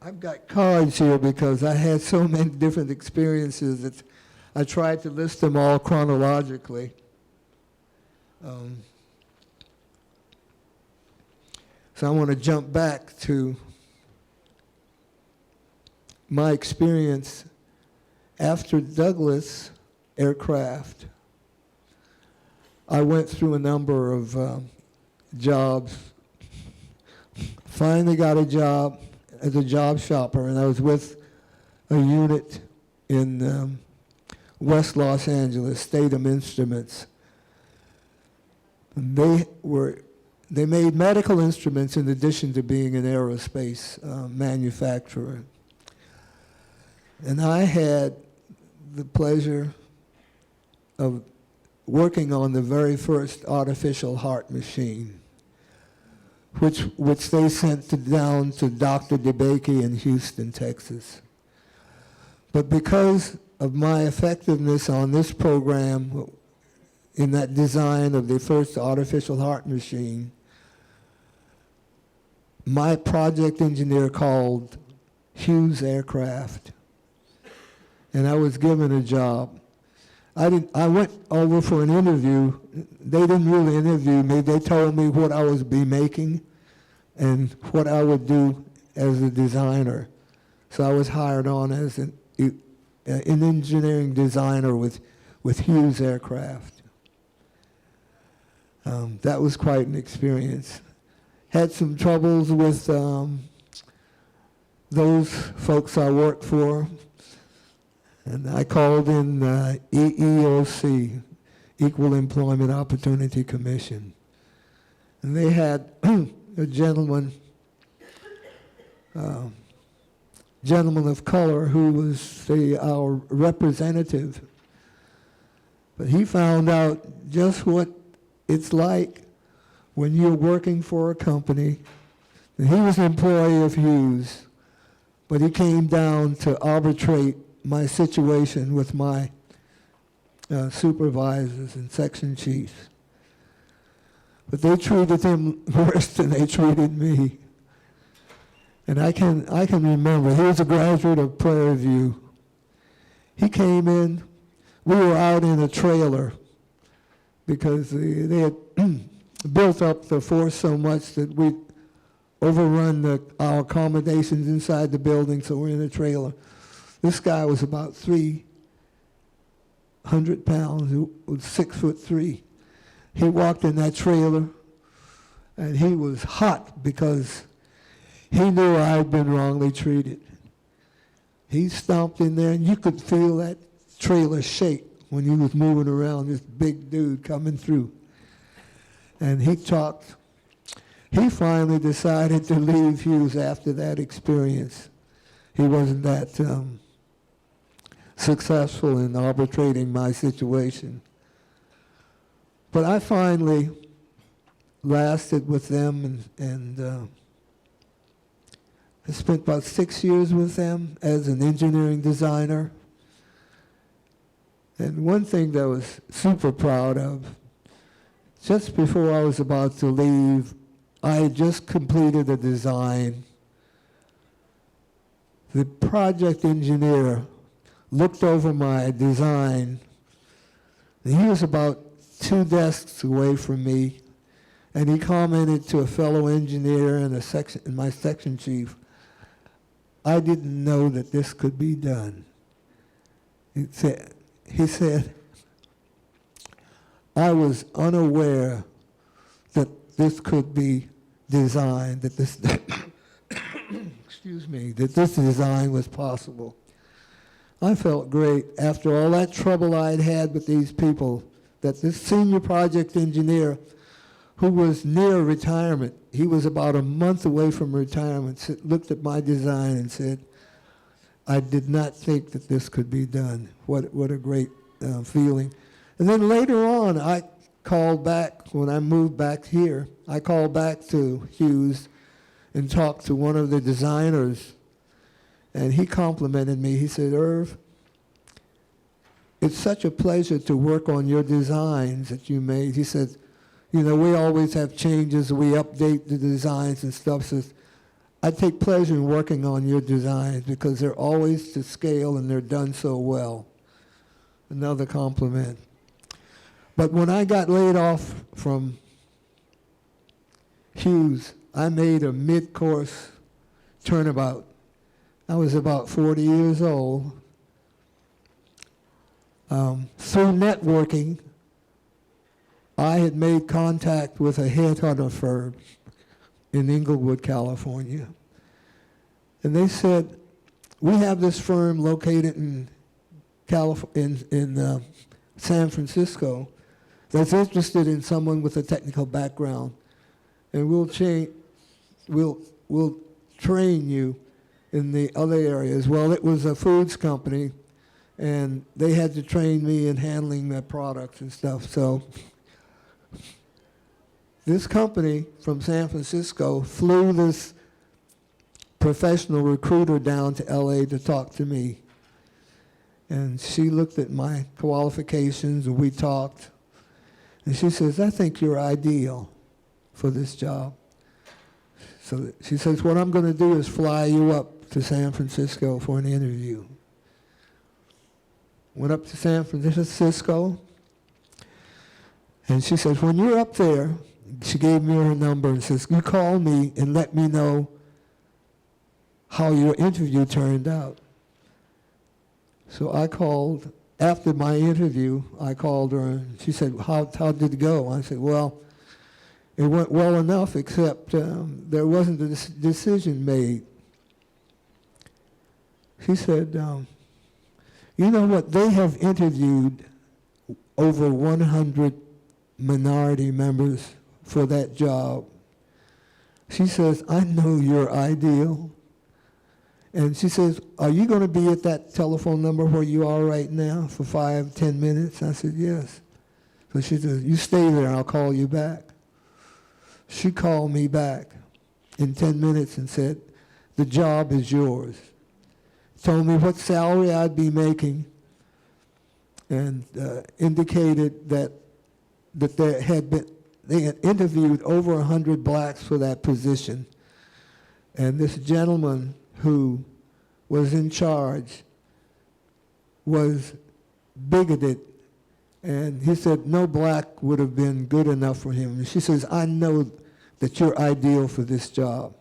I've got cards here because I had so many different experiences that I tried to list them all chronologically. So I want to jump back to my experience after Douglas aircraft. I went through a number of jobs. Finally got a job as a job shopper, and I was with a unit in West Los Angeles, Statham Instruments. And they made medical instruments in addition to being an aerospace manufacturer. And I had the pleasure of working on the very first artificial heart machine, which they sent down to Dr. DeBakey in Houston, Texas. But because of my effectiveness on this program in that design of the first artificial heart machine, my project engineer called Hughes Aircraft, and I was given a job. I went over for an interview. They didn't really interview me. They told me what I was be making and what I would do as a designer. So I was hired on as an engineering designer with Hughes Aircraft. That was quite an experience. Had some troubles with those folks I worked for. And I called in EEOC, Equal Employment Opportunity Commission. And they had a gentleman of color who was our representative. But he found out just what it's like when you're working for a company. And he was an employee of Hughes, but he came down to arbitrate my situation with my supervisors and section chiefs. But they treated him worse than they treated me. And I can remember, he was a graduate of Prairie View. He came in, we were out in a trailer because they had built up the force so much that overrun our accommodations inside the building, so we're in a trailer. This guy was about 300 pounds, he was 6'3". He walked in that trailer, and he was hot because he knew I had been wrongly treated. He stomped in there, and you could feel that trailer shake when he was moving around, this big dude coming through. And he talked. He finally decided to leave Hughes after that experience. He wasn't that successful in arbitrating my situation. But I finally lasted with them, and I spent about 6 years with them as an engineering designer. And one thing that I was super proud of, just before I was about to leave, I had just completed a design. The project engineer looked over my design, and he was about 2 desks away from me, and he commented to a fellow engineer and my section chief, "I didn't know that this could be done." He said, "I was unaware that this could be designed, that this, excuse me, that this design was possible." I felt great after all that trouble I'd had with these people, that this senior project engineer who was near retirement, he was about a month away from retirement, looked at my design and said, "I did not think that this could be done." What a great feeling. And then later on, I called back, when I moved back here, I called back to Hughes and talked to one of the designers, and he complimented me. He said, "Irv, it's such a pleasure to work on your designs that you made." He said, "You know, we always have changes, we update the designs and stuff." Says, "I take pleasure in working on your designs because they're always to scale and they're done so well." Another compliment. But when I got laid off from Hughes, I made a mid-course turnabout. I was about 40 years old. Through networking, I had made contact with a headhunter firm in Inglewood, California. And they said, "We have this firm located in San Francisco that's interested in someone with a technical background, and we'll train you in the other areas." Well, it was a foods company, and they had to train me in handling their products and stuff. So this company from San Francisco flew this professional recruiter down to LA to talk to me. And she looked at my qualifications, and we talked. And she says, "I think you're ideal for this job." So she says, "What I'm going to do is fly you up to San Francisco for an interview." Went up to San Francisco, and she says, "When you're up there," she gave me her number and says, "You call me and let me know how your interview turned out." So I called, after my interview, I called her, and she said, how did it go? I said, "Well, it went well enough, except there wasn't a decision made." She said, "You know what, they have interviewed over 100 minority members for that job." She says, "I know you're ideal." And she says, "Are you going to be at that telephone number where you are right now for 5-10 minutes? I said, "Yes." So she says, "You stay there, I'll call you back." She called me back in 10 minutes and said, "The job is yours." Told me what salary I'd be making, and indicated that they had interviewed over 100 blacks for that position. And this gentleman who was in charge was bigoted, and he said no black would have been good enough for him. And she says, "I know that you're ideal for this job."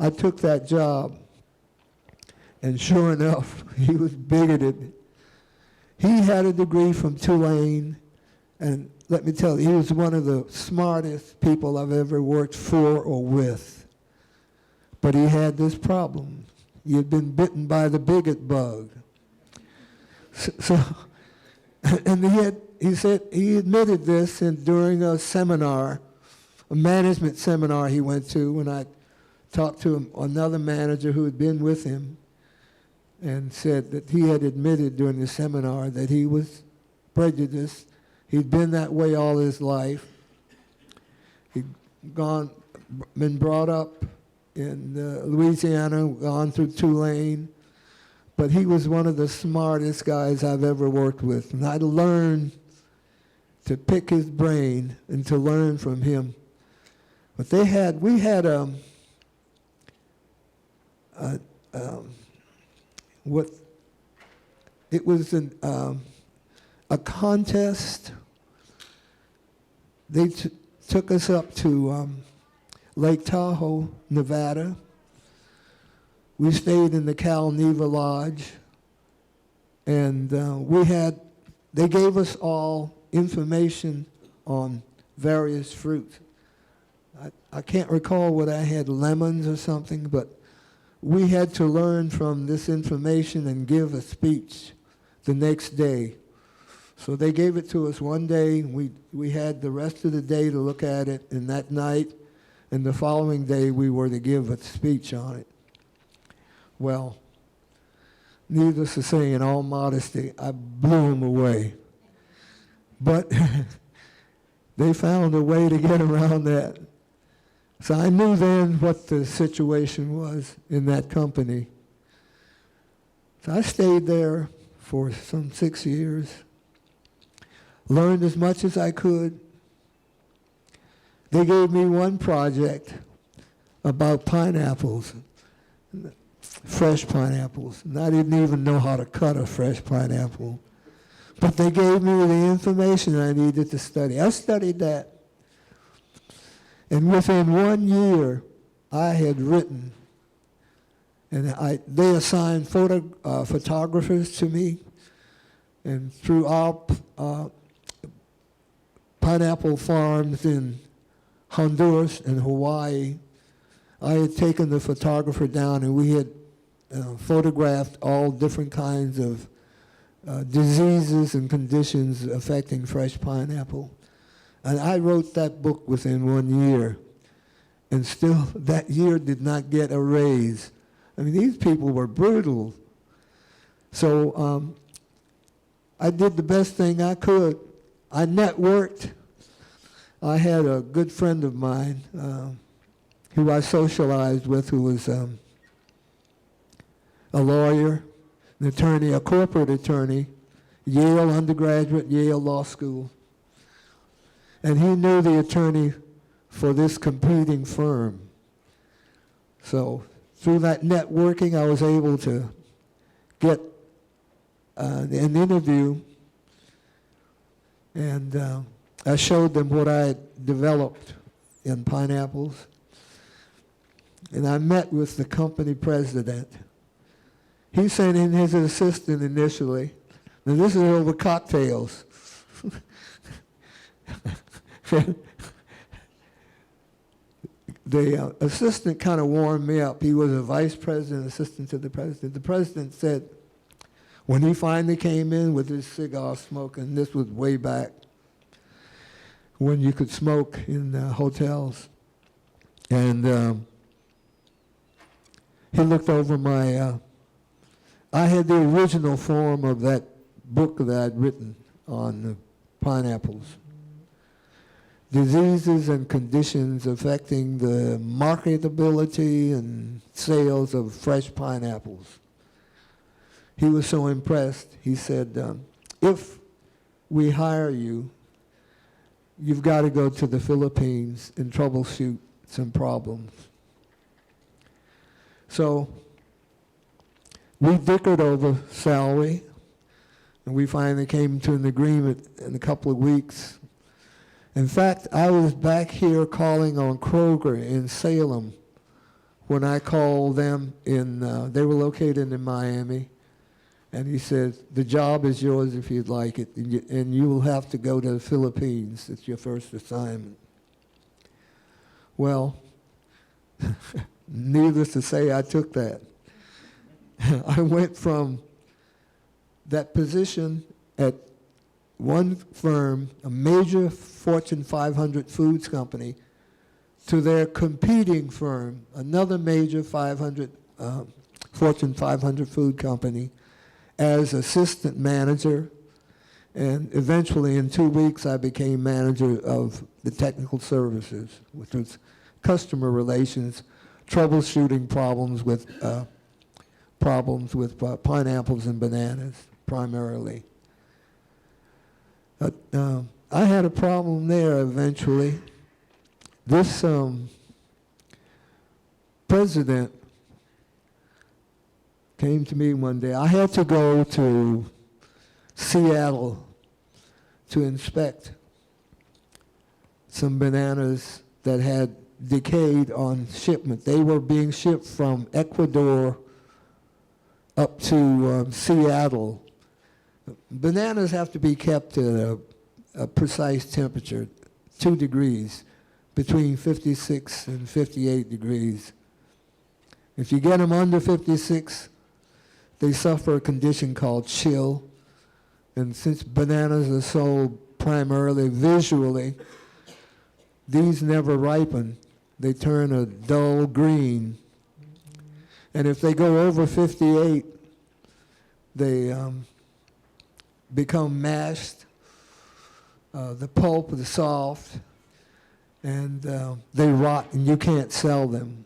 I took that job, and sure enough, he was bigoted. He had a degree from Tulane, and let me tell you, he was one of the smartest people I've ever worked for or with. But he had this problem. He had been bitten by the bigot bug. And he said he admitted this during a seminar, a management seminar he went to, when I talked to another manager who had been with him, and said that he had admitted during the seminar that he was prejudiced. He'd been that way all his life. He'd been brought up in Louisiana, gone through Tulane, but he was one of the smartest guys I've ever worked with. And I learned to pick his brain and to learn from him. But we had it was a contest. They took us up to Lake Tahoe, Nevada. We stayed in the Cal Neva Lodge, and they gave us all information on various fruits. I can't recall what I had, lemons or something, but we had to learn from this information and give a speech the next day. So they gave it to us one day. We had the rest of the day to look at it, and that night and the following day we were to give a speech on it. Well, needless to say, in all modesty, I blew them away. But they found a way to get around that. So I knew then what the situation was in that company. So I stayed there for some 6 years, learned as much as I could. They gave me one project about pineapples, fresh pineapples. And I didn't even know how to cut a fresh pineapple. But they gave me the information I needed to study. I studied that. And within 1 year, I had written, and they assigned photographers to me, and through our pineapple farms in Honduras and Hawaii, I had taken the photographer down, and we had photographed all different kinds of diseases and conditions affecting fresh pineapple. And I wrote that book within 1 year, and still that year did not get a raise. I mean, these people were brutal. So I did the best thing I could. I networked. I had a good friend of mine who I socialized with, who was a lawyer, an attorney, a corporate attorney, Yale undergraduate, Yale Law School. And he knew the attorney for this competing firm. So through that networking, I was able to get an interview, and I showed them what I had developed in pineapples. And I met with the company president. He sent in his assistant initially. Now this is over cocktails. The assistant kind of warmed me up. He was a vice president, assistant to the president. The president said, when he finally came in with his cigar smoking, this was way back when you could smoke in hotels, and he looked over my, I had the original form of that book that I'd written on the pineapples. Diseases and conditions affecting the marketability and sales of fresh pineapples. He was so impressed, he said, if we hire you, you've got to go to the Philippines and troubleshoot some problems. So we bickered over salary, and we finally came to an agreement in a couple of weeks. In fact, I was back here calling on Kroger in Salem when I called them they were located in Miami, and he said, the job is yours if you'd like it, and you will have to go to the Philippines. It's your first assignment. Well, needless to say, I took that. I went from that position at one firm, a major Fortune 500 foods company, to their competing firm, another major Fortune 500 food company, as assistant manager, and eventually in 2 weeks I became manager of the technical services, which was customer relations, troubleshooting problems with pineapples and bananas primarily. I had a problem there eventually. This president came to me one day. I had to go to Seattle to inspect some bananas that had decayed on shipment. They were being shipped from Ecuador up to Seattle. Bananas have to be kept at a precise temperature, 2 degrees, between 56 and 58 degrees. If you get them under 56, they suffer a condition called chill. And since bananas are sold primarily visually, these never ripen. They turn a dull green. And if they go over 58, they become mashed. The pulp is soft, and they rot, and you can't sell them.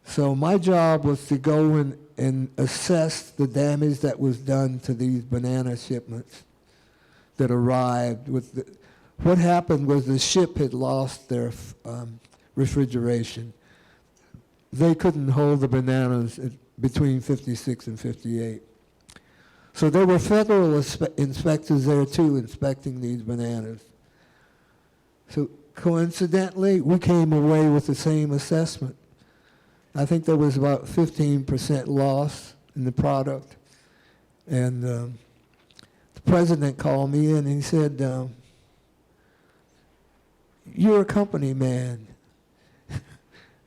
So my job was to go in and assess the damage that was done to these banana shipments that arrived. What happened was the ship had lost their refrigeration. They couldn't hold the bananas between 56 and 58. So there were federal inspectors there too, inspecting these bananas. So coincidentally, we came away with the same assessment. I think there was about 15% loss in the product. And the president called me in and he said, you're a company man.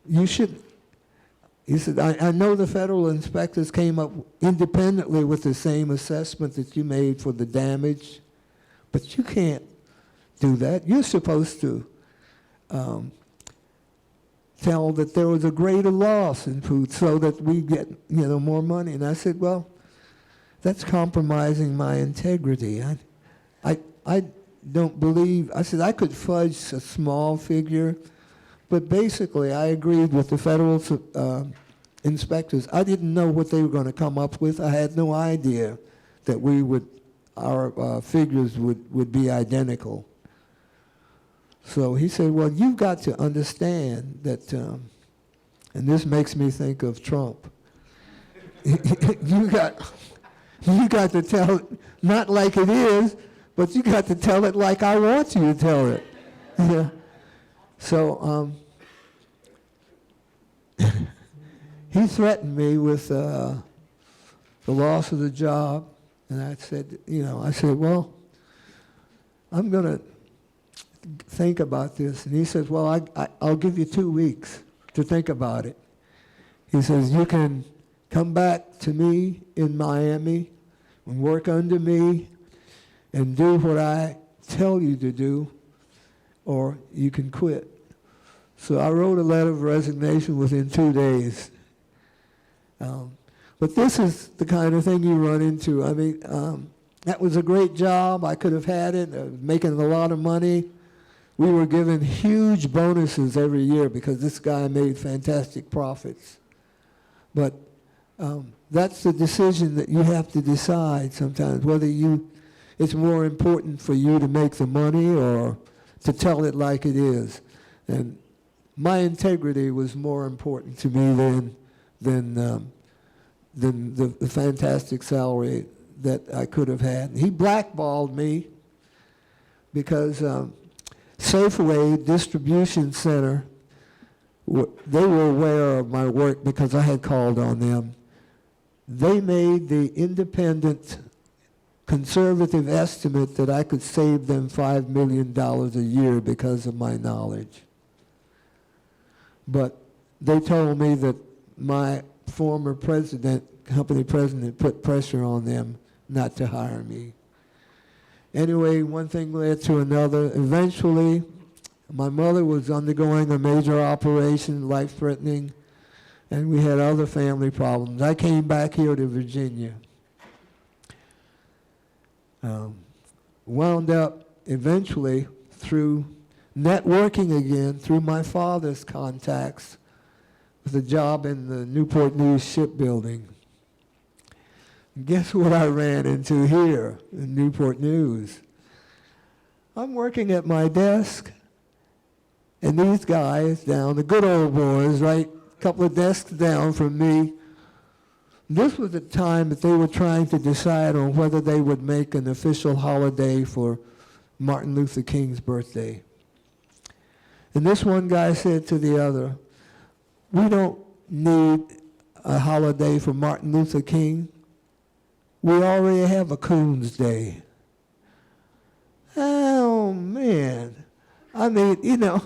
You should, he said, I know the federal inspectors came up independently with the same assessment that you made for the damage, but you can't do that. You're supposed to tell that there was a greater loss in food so that we get, more money. And I said, well, that's compromising my integrity. I don't believe, I said I could fudge a small figure, but basically I agreed with the federal inspectors. I didn't know what they were going to come up with. I had no idea that our figures would be identical. So he said, well, you've got to understand that, and this makes me think of Trump. you got to tell it not like it is, but you got to tell it like I want you to tell it. Yeah. So he threatened me with the loss of the job, and I said, well, I'm going to think about this. And he says, well, I'll give you 2 weeks to think about it. He says, you can come back to me in Miami and work under me and do what I tell you to do, or you can quit. So I wrote a letter of resignation within 2 days. But this is the kind of thing you run into. I mean, that was a great job. I could have had it, making a lot of money. We were given huge bonuses every year because this guy made fantastic profits. But that's the decision that you have to decide sometimes, whether it's more important for you to make the money or to tell it like it is. And my integrity was more important to me than the fantastic salary that I could have had. He blackballed me because Safeway Distribution Center they were aware of my work because I had called on them. They made the independent conservative estimate that I could save them $5 million a year because of my knowledge. But they told me that my former president, company president, put pressure on them not to hire me. Anyway, one thing led to another. Eventually, my mother was undergoing a major operation, life-threatening, and we had other family problems. I came back here to Virginia. Wound up eventually through networking again, through my father's contacts, with a job in the Newport News shipbuilding. Guess what I ran into here in Newport News? I'm working at my desk, and these guys down, the good old boys, right, a couple of desks down from me, this was the time that they were trying to decide on whether they would make an official holiday for Martin Luther King's birthday. And this one guy said to the other, we don't need a holiday for Martin Luther King. We already have a Coons Day. Oh, man. I mean, you know,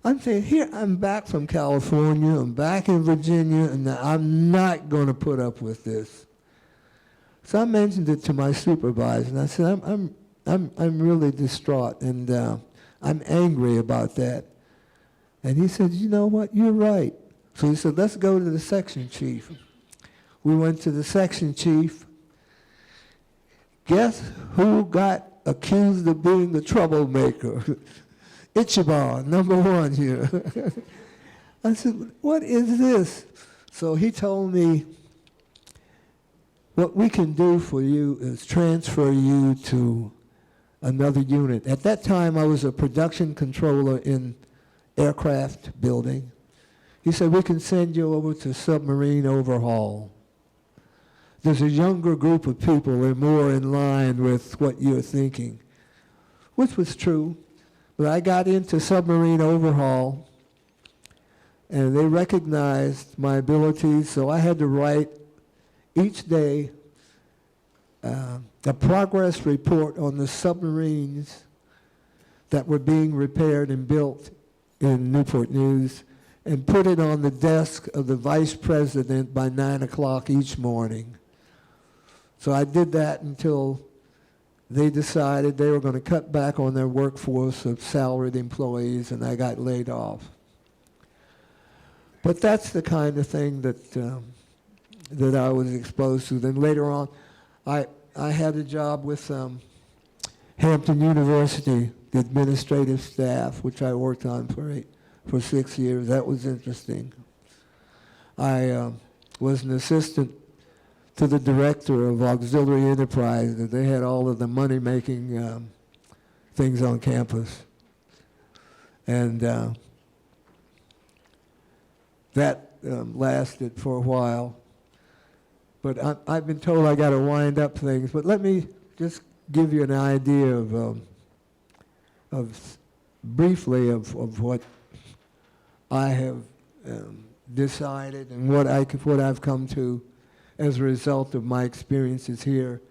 I'm saying, here I'm back from California, I'm back in Virginia, and I'm not going to put up with this. So I mentioned it to my supervisor, and I said, I'm really distraught, and I'm angry about that. And he said, you know what, you're right. So he said, let's go to the section chief. We went to the section chief. Guess who got accused of being the troublemaker? Ichiban, number one here. I said, what is this? So he told me, what we can do for you is transfer you to another unit. At that time, I was a production controller in aircraft building. He said, we can send you over to submarine overhaul. There's a younger group of people and more in line with what you're thinking, which was true. But I got into submarine overhaul, and they recognized my abilities, so I had to write each day a progress report on the submarines that were being repaired and built in Newport News, and put it on the desk of the vice president by 9 o'clock each morning. So I did that until they decided they were going to cut back on their workforce of salaried employees, and I got laid off. But that's the kind of thing that that I was exposed to. Then later on, I had a job with Hampton University, the administrative staff, which I worked on for 6 years. That was interesting. I was an assistant to the director of auxiliary enterprise. They had all of the money-making things on campus. And that lasted for a while. But I've been told I got to wind up things. But let me just give you an idea of briefly of what I have decided and what I've come to as a result of my experiences here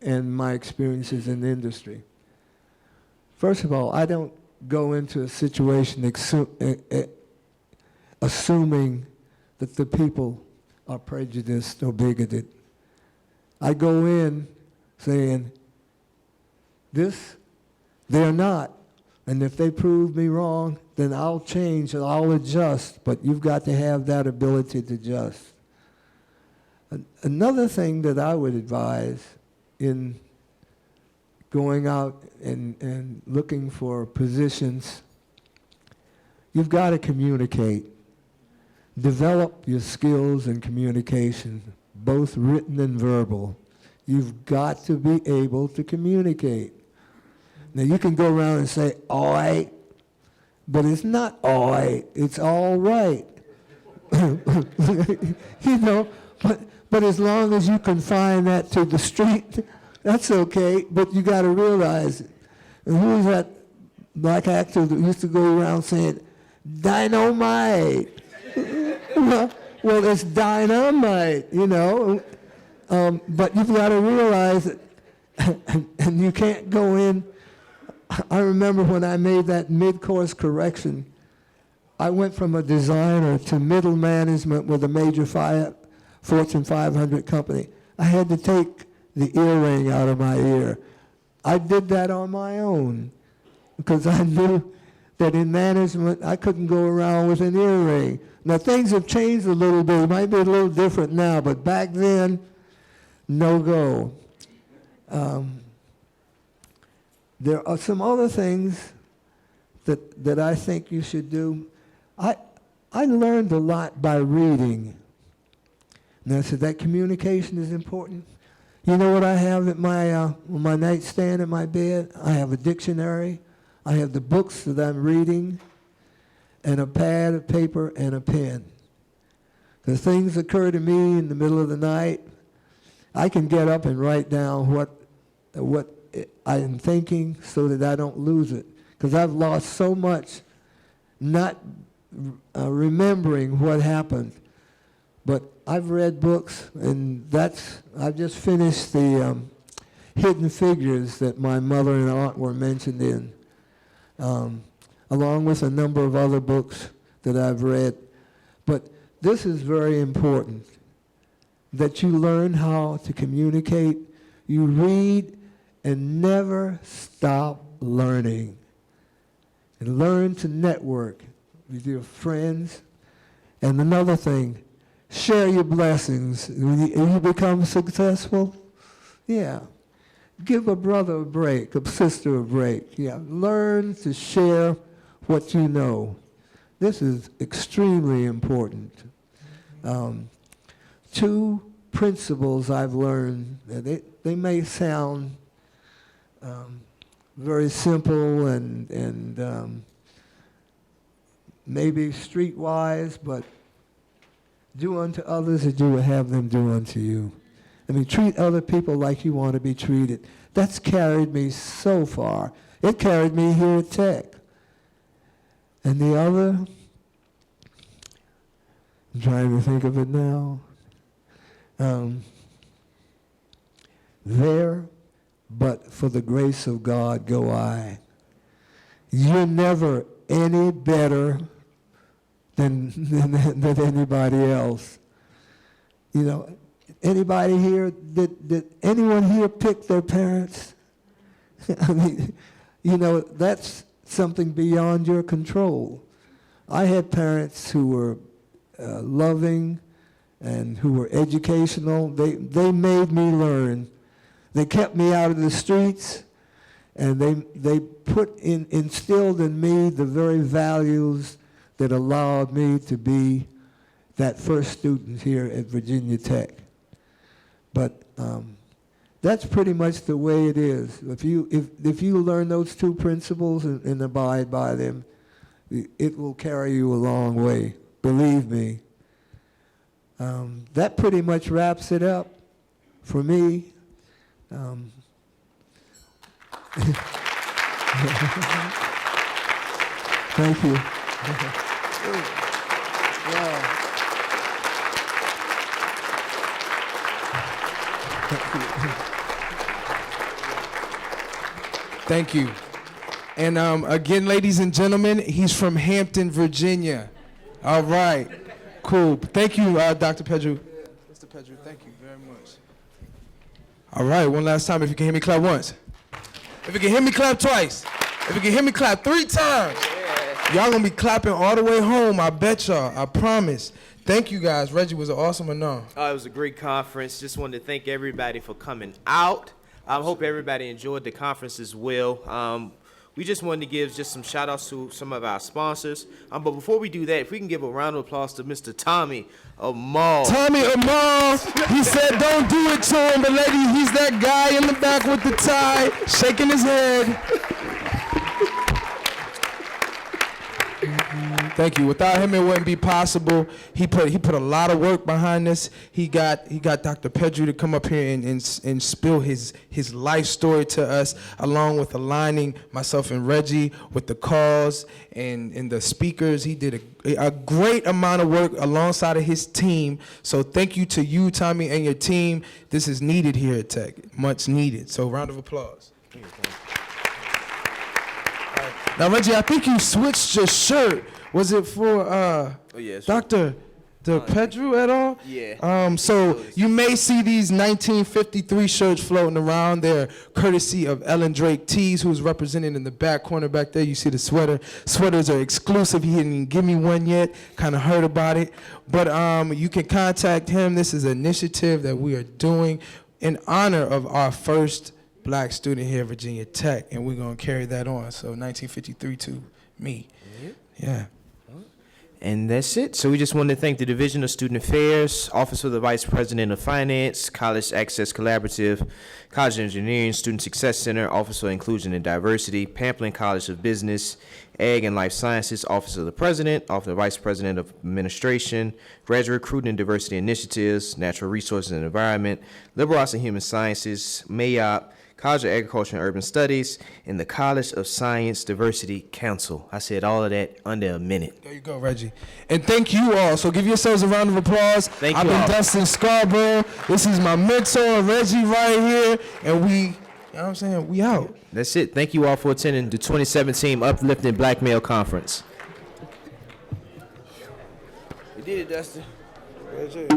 and my experiences in the industry. First of all, I don't go into a situation assuming that the people are prejudiced or bigoted. I go in saying, they're not. And if they prove me wrong, then I'll change and I'll adjust. But you've got to have that ability to adjust. Another thing that I would advise in going out and looking for positions, you've got to communicate. Develop your skills in communication, both written and verbal. You've got to be able to communicate. Now, you can go around and say, all right, but it's not all right, it's all right. You know, but as long as you confine that to the street, that's okay, but you got to realize it. And who was that black actor that used to go around saying, dynamite. Well, it's dynamite, you know. But you've got to realize that, and you can't go in. I remember when I made that mid-course correction, I went from a designer to middle management with a major Fortune 500 company. I had to take the earring out of my ear. I did that on my own because I knew that in management I couldn't go around with an earring. Now things have changed a little bit. It might be a little different now, but back then, no go. There are some other things that I think you should do. I learned a lot by reading. And I said that communication is important. You know what I have at my nightstand at my bed? I have a dictionary. I have the books that I'm reading, and a pad of paper and a pen. Because things occur to me in the middle of the night, I can get up and write down what I am thinking so that I don't lose it. Because I've lost so much not remembering what happened. But I've read books, and I've just finished the Hidden Figures that my mother and aunt were mentioned in, along with a number of other books that I've read. But this is very important, that you learn how to communicate. You read and never stop learning. And learn to network with your friends. And another thing, share your blessings. When you become successful, yeah. Give a brother a break, a sister a break. Yeah. Learn to share what you know. This is extremely important. 2 principles I've learned. They may sound very simple and maybe streetwise, but do unto others as you would have them do unto you. I mean, treat other people like you want to be treated. That's carried me so far. It carried me here at Tech. And the other, I'm trying to think of it now. There, but for the grace of God go I. You're never any better than anybody else. You know, anybody here, did anyone here pick their parents? I mean, you know, that's something beyond your control. I had parents who were loving and who were educational. They made me learn. They kept me out of the streets, and they instilled in me the very values that allowed me to be that first student here at Virginia Tech. But that's pretty much the way it is. If you learn those 2 principles and abide by them, it will carry you a long way. Believe me. That pretty much wraps it up for me. Thank you. Thank you. And again, ladies and gentlemen, he's from Hampton, Virginia. All right. Cool. Thank you, Dr. Peddrew. Mr. Peddrew, thank you very much. All right, one last time. If you can hear me, clap once. If you can hear me, clap twice. If you can hear me, clap 3 times. Y'all gonna be clapping all the way home, I bet y'all. I promise. Thank you, guys. Reggie, was it awesome or no? It was a great conference. Just wanted to thank everybody for coming out. I hope everybody enjoyed the conference as well. We just wanted to give just some shout outs to some of our sponsors. But before we do that, if we can give a round of applause to Mr. Tommy Amal. Tommy Amal, he said don't do it to him, but ladies, he's that guy in the back with the tie, shaking his head. Thank you. Without him, it wouldn't be possible. He put a lot of work behind this. He got Dr. Peddrew to come up here and spill his life story to us, along with aligning myself and Reggie with the cause and the speakers. He did a great amount of work alongside of his team. So thank you to you, Tommy, and your team. This is needed here at Tech, much needed. So round of applause. Now, Reggie, I think you switched your shirt. Was it for Dr. Peddrew at all? Yeah. So you may see these 1953 shirts floating around. They're courtesy of Ellen Drake Tees, who's represented in the back corner back there. You see the sweater. Sweaters are exclusive. He didn't even give me one yet. Kind of heard about it. But you can contact him. This is an initiative that we are doing in honor of our first Black student here at Virginia Tech, and we're going to carry that on. So 1953 to me. Yeah. And that's it. So we just want to thank the Division of Student Affairs, Office of the Vice President of Finance, College Access Collaborative, College Engineering, Student Success Center, Office of Inclusion and Diversity, Pamplin College of Business, Ag and Life Sciences, Office of the President, Office of the Vice President of Administration, Graduate Recruiting and Diversity Initiatives, Natural Resources and Environment, Liberal Arts and Human Sciences, MAYOP, College of Agriculture and Urban Studies, and the College of Science Diversity Council. I said all of that under a minute. There you go, Reggie. And thank you all. So give yourselves a round of applause. Thank I've you been all. Dustin Scarborough. This is my mentor, Reggie, right here. And we, you know what I'm saying, we out. That's it. Thank you all for attending the 2017 Uplifting Black Male Conference. We did it, Dustin. Reggie.